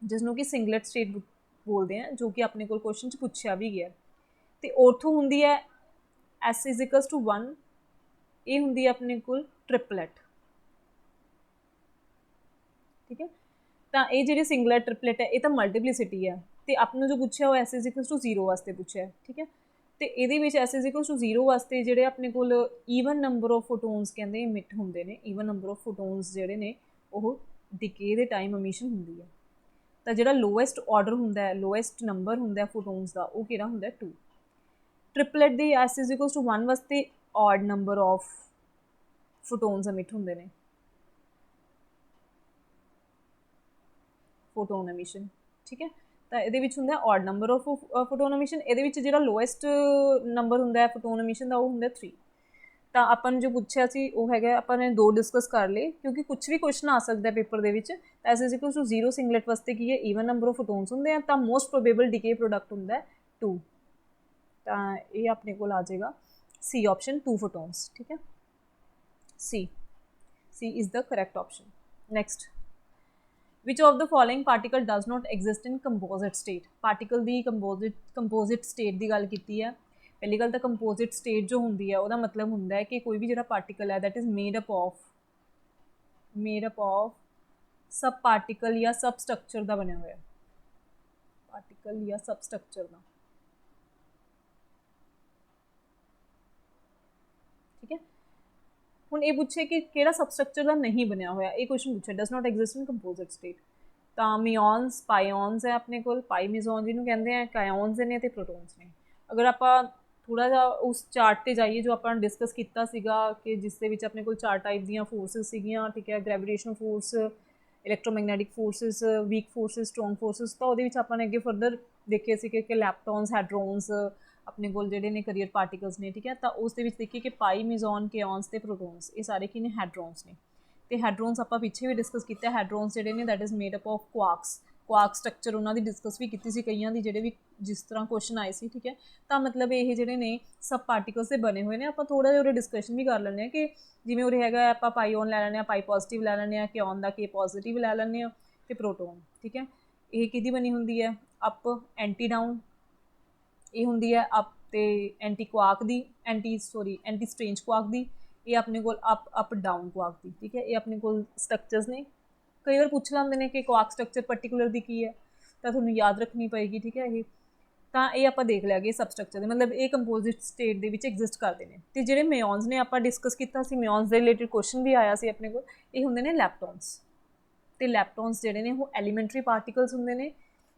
ਜਿਸ ਨੂੰ ਕਿ ਸਿੰਗਲਟ ਸਟੇਟ ਬੋਲਦੇ ਆ, ਜੋ ਕਿ ਆਪਣੇ ਕੋਲ ਕੁਐਸਚਨ 'ਚ ਪੁੱਛਿਆ ਵੀ ਗਿਆ. ਅਤੇ ਆਰਥੋ ਹੁੰਦੀ ਹੈ S ਇਜ਼ ਇਕੁਅਲਸ ਟੂ 1, ਇਹ ਹੁੰਦੀ ਹੈ ਆਪਣੇ ਕੋਲ ਟ੍ਰਿਪਲੈਟ. ਠੀਕ ਹੈ, ਤਾਂ ਇਹ ਜਿਹੜੀ ਸਿੰਗਲਟ ਟ੍ਰਿਪਲੈਟ ਹੈ ਇਹ ਤਾਂ ਮਲਟੀਪਲਿਸਿਟੀ ਹੈ ਅਤੇ ਆਪਾਂ ਨੂੰ ਜੋ ਪੁੱਛਿਆ ਉਹ S ਇਜ਼ ਇਕੁਅਲਸ ਟੂ 0 ਵਾਸਤੇ ਪੁੱਛਿਆ. ਠੀਕ ਹੈ, ਅਤੇ ਇਹਦੇ ਵਿੱਚ S ਇਜ਼ ਇਕੁਅਲਸ ਟੂ 0 ਵਾਸਤੇ ਜਿਹੜੇ ਆਪਣੇ ਕੋਲ ਈਵਨ ਨੰਬਰ ਆਫ ਫੋਟੋਨਸ ਕਹਿੰਦੇ ਇਮਿਟ ਹੁੰਦੇ ਨੇ. ਈਵਨ ਨੰਬਰ ਆਫ ਫੋਟੋਨਸ ਜਿਹੜੇ ਨੇ ਉਹ ਡਿਕੇ ਦੇ ਟਾਈਮ ਐਮਿਸ਼ਨ ਹੁੰਦੀ ਹੈ. ਤਾਂ ਜਿਹੜਾ ਲੋਐਸਟ ਆਰਡਰ ਹੁੰਦਾ ਹੈ, ਲੋਐਸਟ ਨੰਬਰ ਹੁੰਦਾ ਫੋਟੋਨਸ ਦਾ, ਉਹ ਕਿਹੜਾ ਹੁੰਦਾ 2. ਟ੍ਰਿਪਲੈਟ ਦੇ S ਇਜ਼ ਇਕੁਅਲਸ ਟੂ 1 ਵਾਸਤੇ ਆਡ ਨੰਬਰ ਆਫ ਫੋਟੋਨਸ ਐਮਿਟ ਹੁੰਦੇ ਨੇ, ਫੋਟੋਨ ਐਮਿਸ਼ਨ. ਠੀਕ ਹੈ, ਤਾਂ ਇਹਦੇ ਵਿੱਚ ਹੁੰਦਾ odd number of photon emission. ਇਹਦੇ ਵਿੱਚ ਜਿਹੜਾ ਲੋਐਸਟ ਨੰਬਰ ਹੁੰਦਾ ਫੋਟੋਨ ਐਮਿਸ਼ਨ ਦਾ ਉਹ ਹੁੰਦਾ 3. ਤਾਂ ਆਪਾਂ ਨੂੰ ਜੋ ਪੁੱਛਿਆ ਸੀ ਉਹ ਹੈਗਾ, ਆਪਾਂ ਨੇ ਦੋ ਡਿਸਕਸ ਕਰ ਲਏ ਕਿਉਂਕਿ ਕੁਛ ਵੀ ਕੁਐਸਚਨ ਆ ਸਕਦਾ ਪੇਪਰ ਦੇ ਵਿੱਚ. ਐਸ ਇਜ਼ ਇਕੁਅਲ ਟੂ 0 ਸਿੰਗਲਟ ਵਾਸਤੇ ਕੀ ਹੈ, ਈਵਨ ਨੰਬਰ ਆਫ ਫੋਟੋਨਸ ਹੁੰਦੇ ਆ, ਤਾਂ ਮੋਸਟ ਪ੍ਰੋਬੇਬਲ ਡਿਕੇ ਪ੍ਰੋਡਕਟ ਹੁੰਦਾ 2. ਤਾਂ ਇਹ ਆਪਣੇ ਕੋਲ ਆ ਜਾਏਗਾ C ਆਪਸ਼ਨ 2 ਫੋਟੋਨਸ. ਠੀਕ ਹੈ, C is the correct option. Next, which of the following particle does not exist in composite state? particle the composite state ਦੀ ਗੱਲ ਕੀਤੀ ਹੈ. ਪਹਿਲੀ ਗੱਲ ਤਾਂ composite state ਜੋ ਹੁੰਦੀ ਹੈ ਉਹਦਾ ਮਤਲਬ ਹੁੰਦਾ ਹੈ ਕਿ ਕੋਈ ਵੀ ਜਿਹੜਾ particle ਹੈ that is made up of sub particle ਜਾਂ ਸਬ ਸਟਰਕਚਰ ਦਾ ਬਣਿਆ ਹੋਇਆ, ਪਾਰਟੀਕਲ ਜਾਂ ਸਬ ਸਟਰਕਚਰ ਦਾ. ਠੀਕ ਹੈ, ਹੁਣ ਇਹ ਪੁੱਛੇ ਕਿ ਕਿਹੜਾ ਸਬਸਟਰਕਚਰ ਦਾ ਨਹੀਂ ਬਣਿਆ ਹੋਇਆ, ਇਹ ਕੁਐਸਚਨ ਪੁੱਛਿਆ. Does not exist in composite state. ਤਾਂ ਮਿਓਨਸ, ਪਾਇਓਨਸ ਹੈ ਆਪਣੇ ਕੋਲ, ਪਾਈ ਮਿਜ਼ੋਨ ਜਿਹਨੂੰ ਕਹਿੰਦੇ ਆ, ਕਾਇਓਨਸ ਨੇ ਅਤੇ ਪ੍ਰੋਟੋਨਸ ਨੇ. ਅਗਰ ਆਪਾਂ ਥੋੜ੍ਹਾ ਜਿਹਾ ਉਸ ਚਾਰਟ 'ਤੇ ਜਾਈਏ ਜੋ ਆਪਾਂ ਡਿਸਕਸ ਕੀਤਾ ਸੀਗਾ ਕਿ ਜਿਸ ਦੇ ਵਿੱਚ ਆਪਣੇ ਕੋਲ 4 ਟਾਈਪ ਦੀਆਂ ਫੋਰਸਿਸ ਸੀਗੀਆਂ. ਠੀਕ ਹੈ, gravitational force, electromagnetic forces, weak forces, strong forces. ਤਾਂ ਉਹਦੇ ਵਿੱਚ ਆਪਾਂ ਨੇ ਅੱਗੇ ਫਰਦਰ ਦੇਖੇ ਸੀ ਕਿ ਲੈਪਟੋਨਸ, ਹੈਡਰੋਨਸ ਆਪਣੇ ਕੋਲ ਜਿਹੜੇ ਨੇ ਕਰੀਅਰ ਪਾਰਟੀਕਲਸ ਨੇ. ਠੀਕ ਹੈ, ਤਾਂ ਉਸ ਦੇ ਵਿੱਚ ਦੇਖੀਏ ਕਿ ਪਾਈ, ਮਿਜ਼ੋਨ, ਕਾਇਓਨਸ ਅਤੇ ਪ੍ਰੋਟੋਨਸ ਇਹ ਸਾਰੇ ਕੀ ਨੇ, ਹੈਡਰੋਨਸ ਨੇ. ਅਤੇ ਹੈਡਰੋਨਸ ਆਪਾਂ ਪਿੱਛੇ ਵੀ ਡਿਸਕਸ ਕੀਤਾ. ਹੈਡਰੋਨਸ ਜਿਹੜੇ ਨੇ that is made up of quarks. Quark structure ਉਹਨਾਂ ਦੀ ਡਿਸਕਸ ਵੀ ਕੀਤੀ ਸੀ, ਕਈਆਂ ਦੀ ਜਿਹੜੇ ਵੀ ਜਿਸ ਤਰ੍ਹਾਂ ਕੁਐਸਚਨ ਆਏ ਸੀ. ਠੀਕ ਹੈ, ਤਾਂ ਮਤਲਬ ਇਹ ਜਿਹੜੇ ਨੇ ਸਬ ਪਾਰਟੀਕਲਸ ਦੇ ਬਣੇ ਹੋਏ ਨੇ. ਆਪਾਂ ਥੋੜ੍ਹਾ ਜਿਹਾ ਉਰੇ ਡਿਸਕਸ਼ਨ ਵੀ ਕਰ ਲੈਂਦੇ ਹਾਂ ਕਿ ਜਿਵੇਂ ਉਰੇ ਹੈਗਾ ਆਪਾਂ ਪਾਈਓਨ ਲੈ ਲੈਂਦੇ ਹਾਂ, ਪਾਈ ਪੋਜ਼ੀਟਿਵ ਲੈ ਲੈਂਦੇ ਹਾਂ, ਕਿਓਨ ਦਾ ਕੇ ਪੋਜ਼ੀਟਿਵ ਲੈ ਲੈਂਦੇ ਹਾਂ, ਅਤੇ ਪ੍ਰੋਟੋਨ. ਠੀਕ ਹੈ, ਇਹ ਕਿਹਦੀ ਬਣੀ ਹੁੰਦੀ ਹੈ, ਅਪ ਐਂਟੀ ਡਾਊਨ. ਇਹ ਹੁੰਦੀ ਹੈ ਅਪ ਅਤੇ ਐਂਟੀ ਕੁਆਰਕ ਦੀ, ਐਂਟੀ ਸਟਰੇਂਜ ਕੁਆਰਕ ਦੀ. ਇਹ ਆਪਣੇ ਕੋਲ ਅਪ ਡਾਊਨ ਕੁਆਰਕ ਦੀ. ਠੀਕ ਹੈ, ਇਹ ਆਪਣੇ ਕੋਲ ਸਟਰਕਚਰਸ ਨੇ. ਕਈ ਵਾਰ ਪੁੱਛ ਲੈਂਦੇ ਨੇ ਕਿ ਕੁਆਰਕ ਸਟਰਕਚਰ ਪਰਟੀਕੂਲਰ ਦੀ ਕੀ ਹੈ, ਤਾਂ ਤੁਹਾਨੂੰ ਯਾਦ ਰੱਖਣੀ ਪਏਗੀ. ਠੀਕ ਹੈ, ਇਹ ਤਾਂ ਇਹ ਆਪਾਂ ਦੇਖ ਲਿਆ ਕਿ ਸਬ ਸਟਰਕਚਰ ਦੇ ਮਤਲਬ ਇਹ ਕੰਪੋਜ਼ਿਟ ਸਟੇਟ ਦੇ ਵਿੱਚ ਐਗਜ਼ਿਸਟ ਕਰਦੇ ਨੇ. ਅਤੇ ਜਿਹੜੇ ਮਿਓਨਸ ਨੇ ਆਪਾਂ ਡਿਸਕਸ ਕੀਤਾ ਸੀ, ਮਿਓਨਸ ਦੇ ਰਿਲੇਟਿਡ ਕੁਐਸਚਨ ਵੀ ਆਇਆ ਸੀ ਆਪਣੇ ਕੋਲ. ਇਹ ਹੁੰਦੇ ਨੇ ਲੈਪਟੋਨਸ. ਅਤੇ ਲੈਪਟੋਨਸ ਜਿਹੜੇ ਨੇ ਉਹ ਐਲੀਮੈਂਟਰੀ ਪਾਰਟੀਕਲਸ ਹੁੰਦੇ ਨੇ.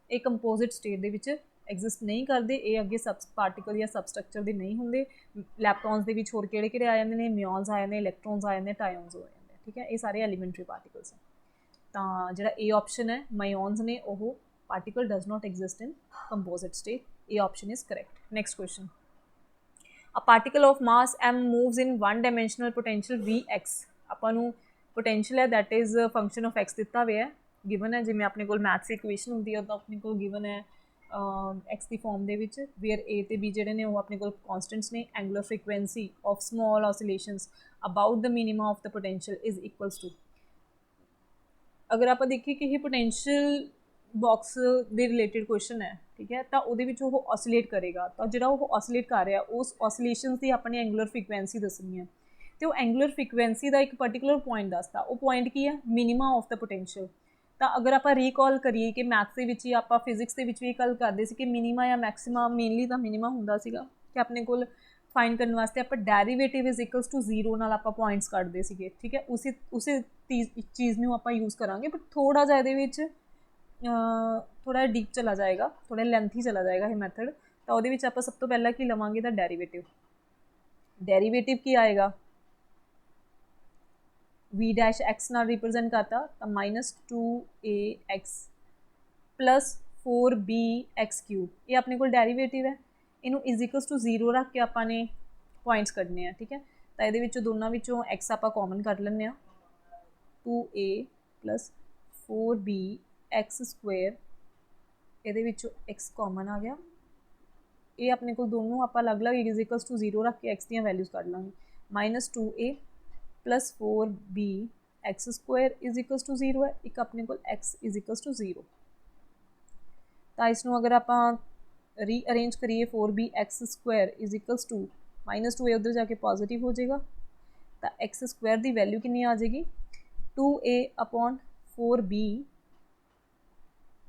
ਇਹ ਕੰਪੋਜ਼ਿਟ ਸਟੇਟ ਦੇ ਵਿੱਚ ਐਗਜ਼ਿਸਟ ਨਹੀਂ ਕਰਦੇ. ਇਹ ਅੱਗੇ ਸਬ ਪਾਰਟੀਕਲ ਜਾਂ ਸਬ ਸਟਰਕਚਰ ਦੇ ਨਹੀਂ ਹੁੰਦੇ. ਲੈਪਟੋਨਸ ਦੇ ਵਿੱਚ ਹੋਰ ਕਿਹੜੇ ਕਿਹੜੇ ਆ ਜਾਂਦੇ ਨੇ, ਮਿਓਨਸ ਆ ਜਾਂਦੇ, ਇਲੈਕਟ੍ਰੋਨਸ ਆ ਜਾਂਦੇ, ਟਾਇਓਨਸ ਹੋ ਜਾਂਦੇ. ਠੀਕ ਹੈ, ਇਹ ਸਾਰੇ ਐਲੀਮੈਂਟਰੀ ਪਾਰਟੀਕਲਸ ਹੈ. ਤਾਂ ਜਿਹੜਾ ਇਹ ਆਪਸ਼ਨ ਹੈ ਮਾਇਓਨਸ ਨੇ, ਉਹ particle does not exist in composite state. ਇਹ option is correct. Next question, a particle of mass m moves in 1 dimensional potential Vx. ਆਪਾਂ ਨੂੰ ਪੋਟੈਂਸ਼ੀਅਲ ਹੈ that is function of x ਦਿੱਤਾ ਹੋਇਆ, ਗਿਵਨ ਹੈ. ਜਿਵੇਂ ਆਪਣੇ ਕੋਲ ਮੈਥਸ ਦੀ ਇਕੁਏਸ਼ਨ ਹੁੰਦੀ ਹੈ ਤਾਂ ਆਪਣੇ ਕੋਲ ਗਿਵਨ ਹੈ x ਦੀ ਫੋਰਮ ਦੇ ਵਿੱਚ, ਵੇਅਰ a ਅਤੇ b ਜਿਹੜੇ ਨੇ ਉਹ ਆਪਣੇ ਕੋਲ ਕੌਨਸਟੈਂਟਸ ਨੇ. Angular frequency of small oscillations about the minimum of the potential is equals to. ਅਗਰ ਆਪਾਂ ਦੇਖੀਏ ਕਿ ਇਹ ਪੋਟੈਂਸ਼ੀਅਲ ਬਾਕਸ ਦੇ ਰਿਲੇਟਿਡ ਕੁਐਸਚਨ ਹੈ, ठीक है, तो ਉਹਦੇ ਵਿੱਚ ਉਹ ऑसिलेट करेगा, तो ਜਿਹੜਾ ਉਹ ऑसिलेट कर रहा उस ऑसिलेशंस ਦੀ ਆਪਣੀ एंगुलर फ्रीकुएंसी ਦੱਸਣੀ ਹੈ ਤੇ ਉਹ एंगुलर फ्रीकुएंसी ਦਾ ਇੱਕ ਪਾਰਟਿਕੂਲਰ ਪੁਆਇੰਟ ਦੱਸਦਾ। ਉਹ ਪੁਆਇੰਟ ਕੀ ਹੈ? ਮਿਨੀਮਾ ਆਫ ਦ ਪੋਟੈਂਸ਼ੀਅਲ। ਤਾਂ ਅਗਰ ਆਪਾਂ ਰੀਕਾਲ ਕਰੀਏ ਕਿ ਮੈਥਸ ਦੇ ਵਿੱਚ ਹੀ ਆਪਾਂ ਫਿਜ਼ਿਕਸ ਦੇ ਵਿੱਚ ਵੀ ਇਹ ਗੱਲ ਕਰਦੇ ਸੀ ਕਿ ਮਿਨੀਮਾ ਜਾਂ ਮੈਕਸਿਮਾ, ਮੇਨਲੀ ਤਾਂ ਮਿਨੀਮਾ ਹੁੰਦਾ ਸੀਗਾ ਕਿ ਆਪਣੇ ਕੋਲ फाइंड करने वास्ते आप derivative is equals to zero नाल आप पॉइंट्स कटते थे, ठीक है। उसी चीज़ में आप यूज़ करांगे, बट थोड़ा जा ये थोड़ा डीप चला जाएगा, थोड़ा लेंथी चला जाएगा ये मैथड। तो वो आप सब तो पहला की लवांगे तो डेरिवेटिव। डेरिवेटिव की आएगा v डैश एक्स नाल रिप्रजेंट करता तो -2ax प्लस 4bx³ ये अपने को डेरिवेटिव है। इनू इज इक्वल्स टू जीरो रख के आपने पॉइंट्स कढ़ने हैं, ठीक है। तो ये दोनों एक्स आप कॉमन कर लें, 2a प्लस 4bx² ये एक्स कॉमन आ गया। ये अपने को दोनों आप अलग अलग इज इक्वल्स टू जीरो रख के एक्स दी वैल्यूज़ कढ़ लाँगे। -2a plus 4bx² is equals to zero है, एक अपने को x is equals to zero. तो इसनों अगर आप रीअरेंज करिए 4bx² is equals to -2a उधर जाके पॉजिटिव हो जाएगा, तो x² की वैल्यू कितनी आ जाएगी? 2a upon 4b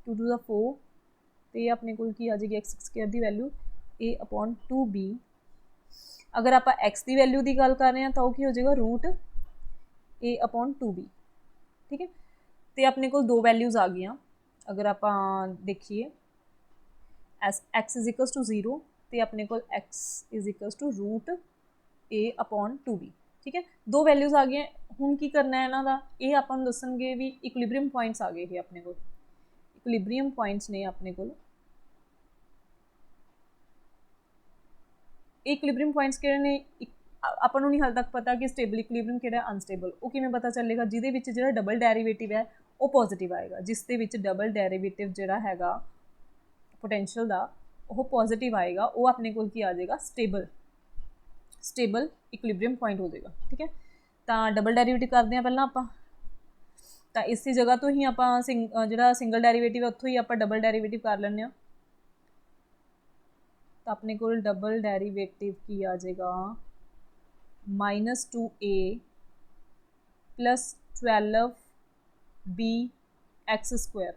2 to the 4, तो ये अपने को की आ जाएगी x² की वैल्यू a अपॉन 2b। अगर आप x की वैल्यू की गल कर रहे हैं तो वह हो जाएगा रूट a अपॉन 2b, ठीक है। तो अपने को दो वैल्यूज़ आ गई। अगर आप देखिए x is equals to zero तो अपने को x is equals to root a upon 2b, ठीक है। दो वैल्यूज़ आ गई। हुण की करना है इन्हां दा, ये आपां नूं दस्सणगे भी इक्विलिब्रियम पॉइंट्स आ गए। अपने को इक्विलिब्रियम पॉइंट्स ने अपने को इक्विलिब्रियम पॉइंट्स किहड़े ने? आपां नूं नहीं हाल तक पता कि स्टेबल इक्विलिब्रियम किहड़ा अनस्टेबल। वो किवें पता चलेगा? जिहदे विच जिहड़ा डबल डेरिवेटिव है वो पॉजिटिव आएगा, जिस दे विच डबल डेरिवेटिव जिहड़ा हैगा पोटेंशियल का वो पॉजिटिव आएगा, वो अपने को आ जाएगा स्टेबल इक्विलिब्रियम पॉइंट हो जाएगा, ठीक है। तो डबल डेरिवेटिव करते हैं पहला आप, तो इसी जगह तो ही आप जो सिंगल डेरिवेटिव है उत्थों ही आप डबल डेरिवेटिव कर लें। तो अपने को डबल डेरिवेटिव की आ जाएगा -2a प्लस 12bx²,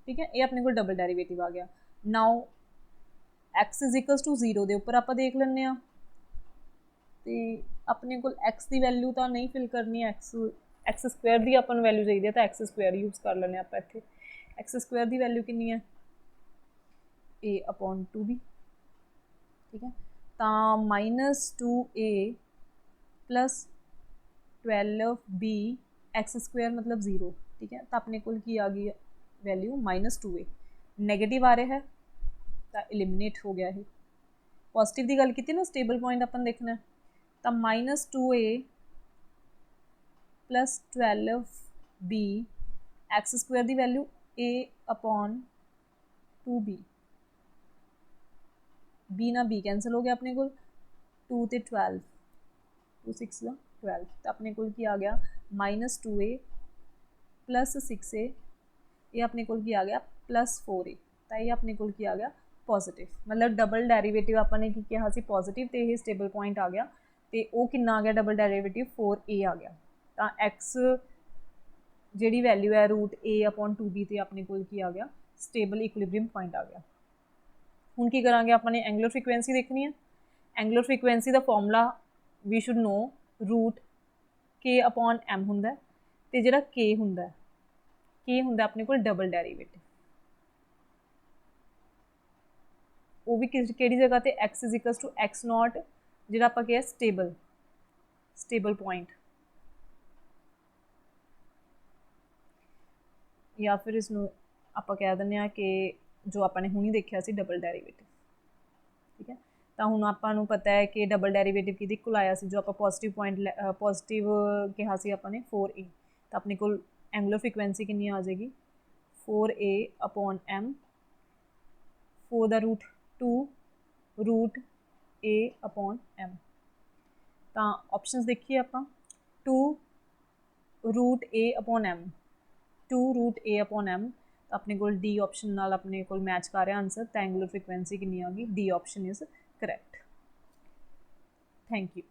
ठीक है। ये अपने को डबल डेरिवेटिव आ गया। Now x is equals to zero के उपर आप देख लें, तो अपने को एक्स की वैल्यू तो नहीं फिल करनी, एक्स² की अपन वैल्यू चाहिए, तो x² यूज़ कर लें आप इतने। x² की वैल्यू कितनी है? a अपॉन 2b, ठीक है। तो -2a प्लस 12bx² मतलब जीरो, ठीक है। तो अपने को की आ गई वैल्यू -2a। नैगेटिव आ रहा है तो एलिमिनेट हो गया है। पॉजिटिव की गल की ना, स्टेबल पॉइंट अपन देखना है, तो -2a प्लस 12bx² की value a upon 2b, b ना b कैंसल हो गया अपने को, 2 ते 12 2 6 12, तो अपने को आ गया -2a प्लस 6a, ये अपने को आ गया प्लस 4a, तो ये अपने को आ गया पॉजिटिव। मतलब डबल डेरिवेटिव आपने की कहा सी पॉजिटिव, तो यह स्टेबल पॉइंट आ गया, तो वो कितना आ गया डबल डेरिवेटिव 4a आ गया। तो एक्स जी वैल्यू है रूट a अपॉन 2b, तो अपने को आ गया स्टेबल इक्विलिब्रियम पॉइंट आ गया। हुण की करांगे अपने एंगुलर फ्रीकुएंसी देखनी है। एंगुलर फ्रीकुएंसी का formula we should know, root k upon m हुंदा है, ते जिहड़ा k हुंदा अपने को डबल डेरिवेटिव, वो भी किहड़ी जगह ते x is equals to x0 जिहड़ा आपां कहा स्टेबल पॉइंट, या फिर इसनूं आपां कह दिंदे आ कि जो आपने हुणी देखा सी डबल डेरिवेटिव, ठीक है। तो हुण आपां नूं पता है कि डबल डेरिवेटिव किहदे कोल आया सी, जो आपां पॉजिटिव पॉइंट पॉजिटिव कहा सी आपने 4a, तो अपने को एंगुलर फ्रीकुएंसी कितनी आ जाएगी 4a अपॉन m, 4 दा root 2 root a upon m। तो ऑप्शंस देखिए आप, 2 root a upon m, 2 root a upon m, अपने को डी ऑप्शन नाल अपने को मैच कर रहा आंसर, तो एंगुलर फ्रीक्वेंसी कितनी आ गई, D option is correct. Thank you.